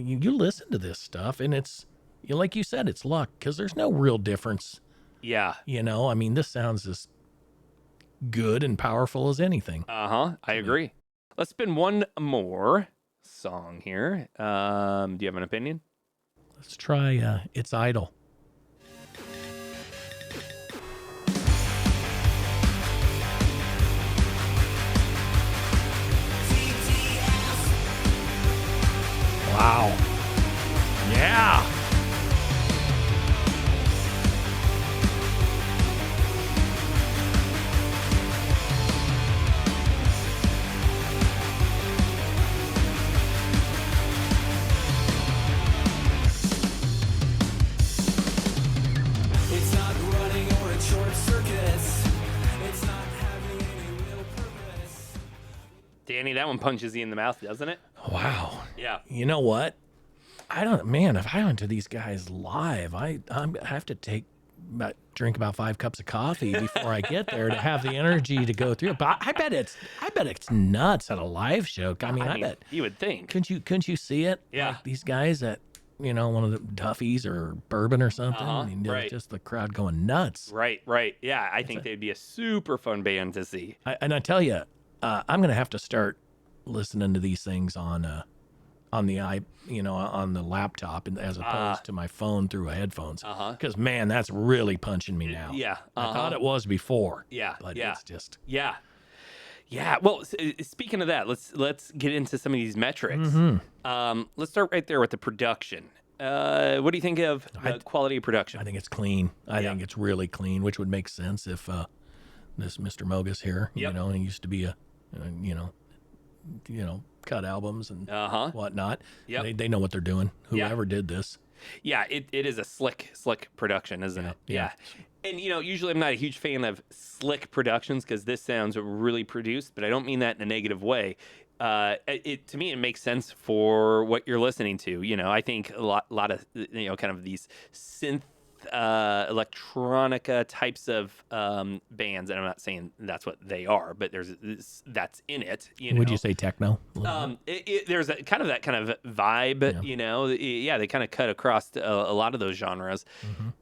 you listen to this stuff, and it's like you said, it's luck because there's no real difference. Yeah. I mean, this sounds as good and powerful as anything. I agree. Let's spin one more song here. Do you have an opinion? Let's try "It's Idle." Wow. Yeah. It's not running or in short circuits. It's not having any real purpose. Danny, that one punches you in the mouth, doesn't it? Wow. Yeah. You know what? If I went to these guys live, I have to drink about 5 cups of coffee before I get there to have the energy to go through it. But I bet it's nuts at a live show. I mean, bet. You would think. Couldn't you see it? Yeah. Like these guys at one of the Duffy's or Bourbon or something. I mean, right. just the crowd going nuts. Right. Yeah, I think they'd be a super fun band to see. And I tell you, I'm gonna have to start listening to these things on the on the laptop as opposed to my phone through headphones. Because man, that's really punching me now. Yeah. I thought it was before. Yeah. But yeah. it's just Yeah. Well, speaking of that, let's get into some of these metrics. Let's start right there with the production. What do you think of the quality of production? I think it's clean. I think it's really clean, which would make sense if this Mr. Mogus here, he used to be a cut albums and whatnot. Yep. They know what they're doing. Whoever did this. Yeah, it is a slick production, isn't it? Yeah. And, usually I'm not a huge fan of slick productions because this sounds really produced, but I don't mean that in a negative way. To me, it makes sense for what you're listening to. I think a lot of, kind of these synth electronica types of bands, and I'm not saying that's what they are, but that's in it. Would you say techno? There's that kind of vibe, yeah. They kind of cut across a lot of those genres,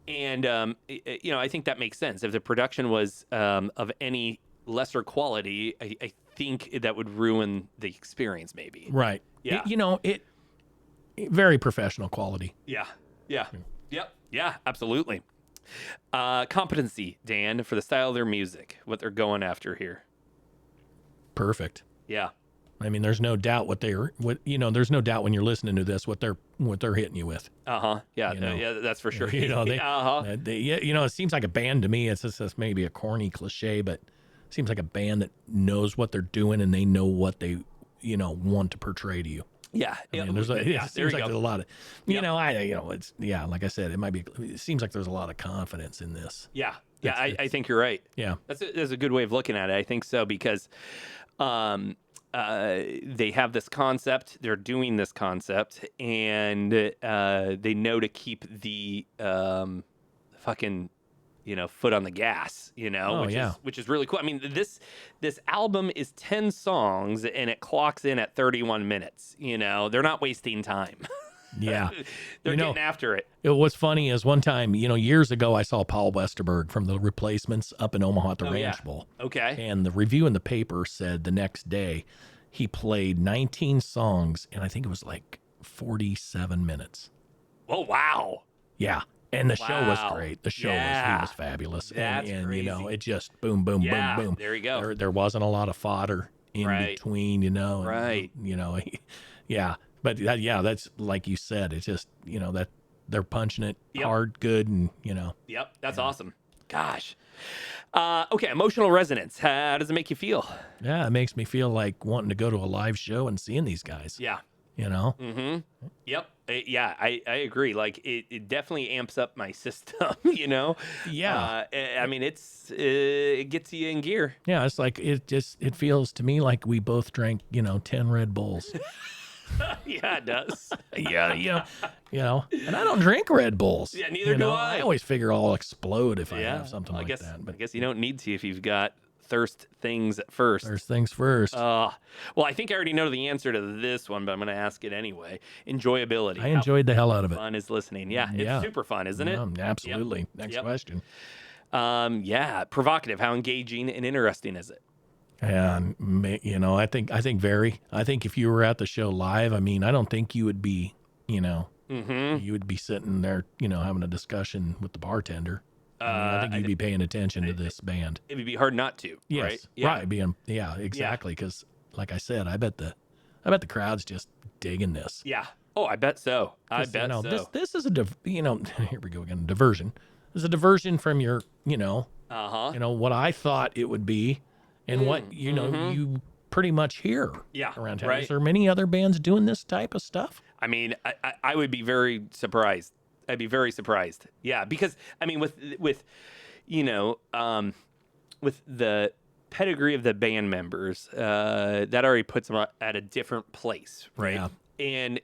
and I think that makes sense. If the production was of any lesser quality, I think that would ruin the experience, maybe. Right. Yeah. It very professional quality. Yeah. Yep. Yeah, absolutely. Competency, Dan, for the style of their music, what they're going after here. Perfect. Yeah. I mean, there's no doubt there's no doubt when you're listening to this what they're hitting you with. Yeah. Yeah, that's for sure. It seems like a band to me. It's just maybe a corny cliche, but it seems like a band that knows what they're doing and they know what they want to portray to you. Yeah. I mean, it seems like there's a lot of, like I said, it seems like there's a lot of confidence in this. Yeah. Yeah. I think you're right. Yeah. That's a good way of looking at it. I think so, because, they have this concept, they're doing this concept, and, they know to keep the, fucking, foot on the gas, which is really cool. I mean, this album is 10 songs and it clocks in at 31 minutes. They're not wasting time. Yeah. They're getting after it. What's funny is one time, years ago, I saw Paul Westerberg from the Replacements up in Omaha at the Ranch Bowl. Okay. And the review in the paper said the next day he played 19 songs and I think it was like 47 minutes. Oh, wow. Yeah. And the show was great. The show was fabulous. That's and crazy. it just boom, boom, boom, boom. There you go. There wasn't a lot of fodder in between, Right. Yeah. But that's like you said, it's just, that they're punching it hard, good, and, Yep. That's awesome. Gosh. Okay. Emotional resonance. How does it make you feel? Yeah. It makes me feel like wanting to go to a live show and seeing these guys. Yeah. Mm-hmm. Yep. Yeah, I agree. Like it definitely amps up my system, Yeah. I mean, it gets you in gear. Yeah. It's like, it feels to me like we both drank, 10 Red Bulls. Yeah, it does. Yeah. And I don't drink Red Bulls. Yeah, neither do I. I always figure I'll explode if I have something like that. But I guess you don't need to if you've got thirst things first. First things first. Well, I think I already know the answer to this one, but I'm going to ask it anyway. Enjoyability. I enjoyed the hell out of it. Fun is listening. Yeah, it's super fun, isn't it? Absolutely. Yep. Next question. Provocative. How engaging and interesting is it? And I think very. I think if you were at the show live, I mean, I don't think you would be, you would be sitting there, having a discussion with the bartender. I think you'd be paying attention to this band. It would be hard not to. Yes, right? Yeah. Right. Exactly. Because, like I said, I bet the crowd's just digging this. Yeah. Oh, I bet so. I bet so. This is here we go again. Diversion. This is a diversion from your, what I thought it would be, and what you pretty much hear. Around town. Right. Is there many other bands doing this type of stuff? I mean, I would be very surprised. I'd be very surprised. Yeah, because I mean, with the pedigree of the band members, that already puts them at a different place, right? Yeah. And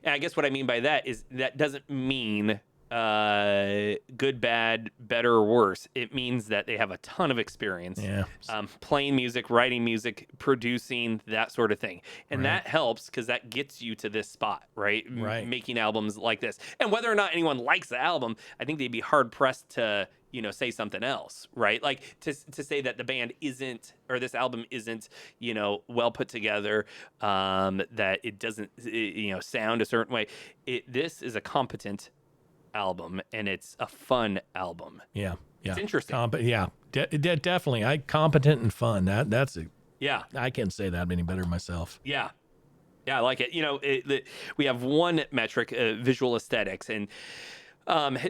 I guess what I mean by that is that doesn't mean good, bad, better, or worse. It means that they have a ton of experience playing music, writing music, producing, that sort of thing. And that helps because that gets you to this spot, right? Making albums like this. And whether or not anyone likes the album, I think they'd be hard pressed to, say something else, right? Like to say that the band isn't, or this album isn't, well put together, that it doesn't, sound a certain way. This is a competent album, and it's a fun album. Yeah. It's interesting. Definitely. Competent and fun. That's it. Yeah. I can't say that any better myself. Yeah. Yeah, I like it. We have one metric, visual aesthetics, and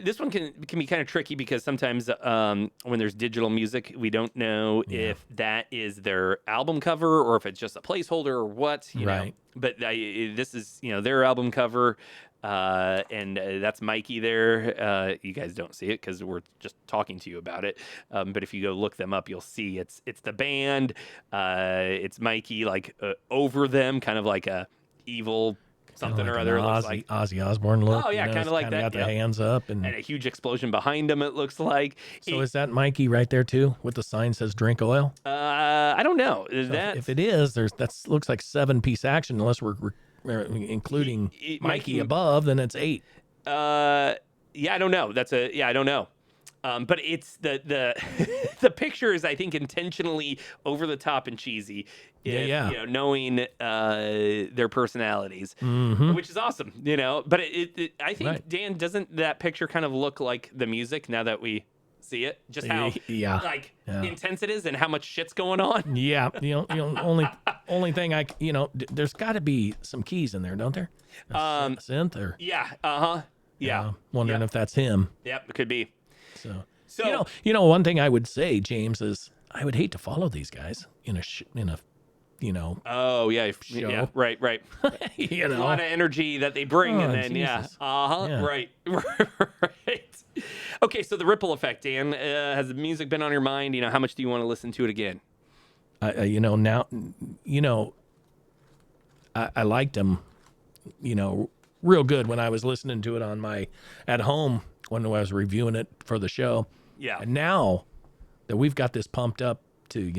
this one can be kind of tricky because sometimes when there's digital music, we don't know if that is their album cover or if it's just a placeholder or what, you know. But this is, their album cover. And that's Mikey there. You guys don't see it because we're just talking to you about it. But if you go look them up, you'll see it's the band. It's Mikey over them, kind of like a evil something Like or an other. It looks like. Ozzy Osbourne look. Oh, yeah, you know, kinda it's like kinda that, got the yep. hands up. And And a huge explosion behind him, it looks like. so is that Mikey right there too with the sign says drink oil? I don't know. So That if it is, that's looks like 7-piece action unless we're including Mikey above, then it's 8. Yeah, I don't know. I don't know. But it's the the picture is, I think, intentionally over the top and cheesy. Yeah. You know, knowing their personalities, Mm-hmm. which is awesome. You know, but I think Right. Dan, doesn't that picture kind of look like the music now that we see it? Just how Yeah. intense it is and how much shit's going on. Yeah, only thing there's got to be some keys in there, don't there? A synth or Yeah. Yeah. wondering if that's him. Yep. It could be. So one thing I would say, James, is I would hate to follow these guys in a Oh yeah. Yeah. Right. you A know lot of energy that they bring, Oh, and then Jesus. yeah. Right. Right. Okay, so the ripple effect, Dan. Has the music been on your mind? You know, how much do you want to listen to it again? now I liked him, real good when I was listening to it at home when I was reviewing it for the show. Yeah. And now that we've got this pumped up to,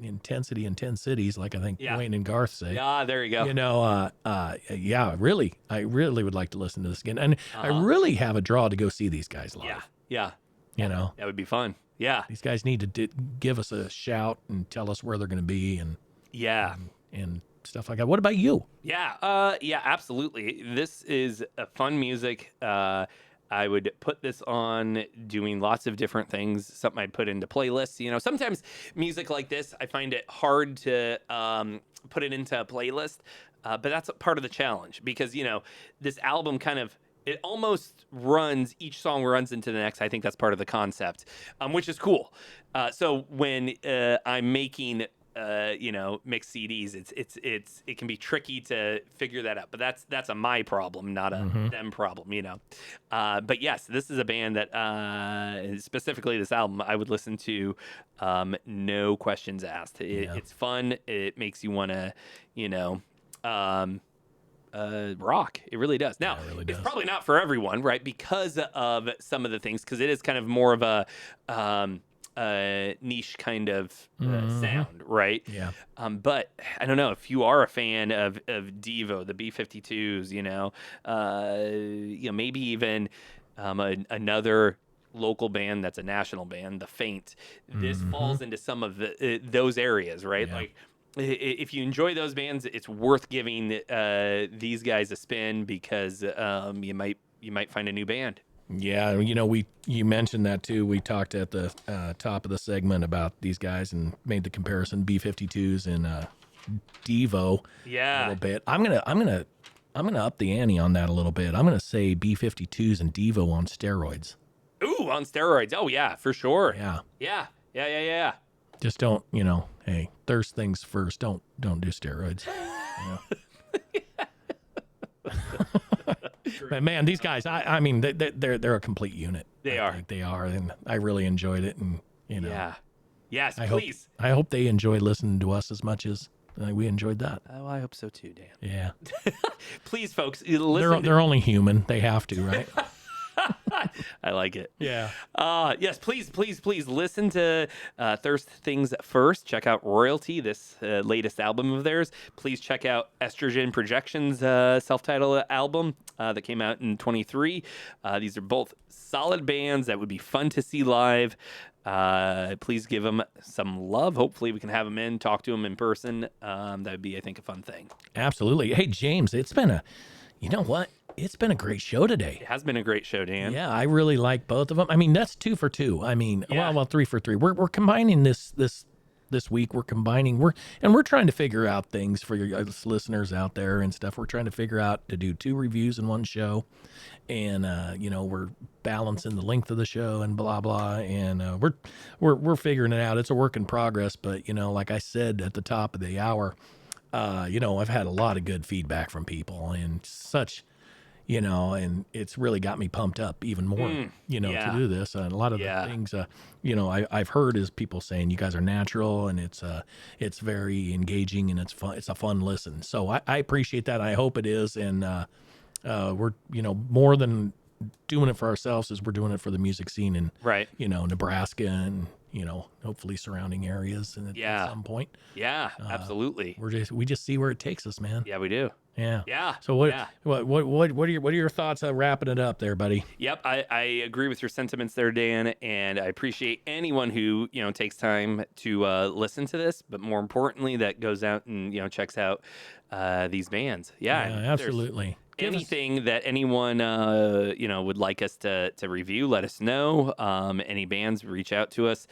intensity in 10 cities, like I think Dwayne and Garth say. Yeah, there you go. Really, I really would like to listen to this again. And I really have a draw to go see these guys live. Yeah. That would be fun. Yeah. These guys need to give us a shout and tell us where they're going to be and stuff like that. What about you? Yeah. Yeah, absolutely. This is a fun music. I would put this on doing lots of different things, something I'd put into playlists. Sometimes music like this, I find it hard to put it into a playlist, but that's a part of the challenge because, this album it almost each song runs into the next. I think that's part of the concept, which is cool. So when I'm making mixed CDs, it can be tricky to figure that out, but that's a my problem, not a them problem, but yes, this is a band that specifically this album I would listen to, no questions asked. It's fun. It makes you want to rock. It really does. Now, it really it's does. probably not for everyone, right? Because of some of the things, because it is kind of more of a niche kind of sound, right? Yeah. But I don't know if you are a fan of Devo, the B-52s, maybe even another local band that's a national band, The Faint. This falls into some of those areas, right? Yeah. Like, if you enjoy those bands, it's worth giving these guys a spin because you might find a new band. Yeah, you mentioned that too. We talked at the top of the segment about these guys and made the comparison B-52s and Devo a little bit. I'm gonna up the ante on that a little bit. I'm gonna say B-52s and Devo on steroids. Ooh, on steroids. Oh yeah, for sure. Yeah. Yeah. Just don't, hey, thirst things first. Don't do steroids. But man, these guys, I mean, they're a complete unit. They I are. think they are, and I really enjoyed it. And Yeah. Yes, I please. I hope they enjoy listening to us as much as we enjoyed that. Oh, I hope so too, Dan. Yeah, Please, folks, listen. they're only human. They have to, right? I like it. Yeah. Yes, please listen to Thirst Things First. Check out Roilty, this latest album of theirs. Please check out Estrogen Projection's self-titled album that came out in 23. These are both solid bands that would be fun to see live. Please give them some love. Hopefully we can have them in, talk to them in person. That would be, I think, a fun thing. Absolutely. Hey, James, it's been a great show today. It has been a great show, Dan. Yeah, I really like both of them. I mean, that's 2 for 2. I mean, Yeah. well, 3 for 3. We're combining this week. We're trying to figure out things for your listeners out there and stuff. We're trying to figure out to do 2 reviews in one show, and we're balancing the length of the show and blah blah. And we're figuring it out. It's a work in progress, but like I said at the top of the hour, I've had a lot of good feedback from people and such. you know, and it's really got me pumped up even more, you know, to do this. And a lot of the things, you know, I've heard is people saying you guys are natural, and it's very engaging, and it's fun. It's a fun listen. So I appreciate that. I hope it is. And we're, you know, more than doing it for ourselves, is we're doing it for the music scene in, you know, Nebraska and, you know, hopefully surrounding areas and at some point. Yeah, absolutely. We just see where it takes us, man. Yeah, we do. Yeah. Yeah. So what are your thoughts on wrapping it up there, buddy? Yep, I agree with your sentiments there, Dan, and I appreciate anyone who, you know, takes time to listen to this, but more importantly, that goes out and, you know, checks out these bands. Yeah, absolutely. Anything that anyone you know, would like us to review, let us know. Any bands, reach out to us,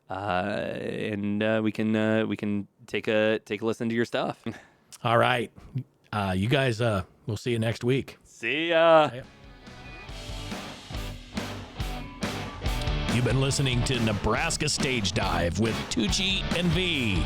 and we can take a listen to your stuff. All right, you guys. We'll see you next week. See ya. You've been listening to Nebraska Stage Dive with Tucci and Vee.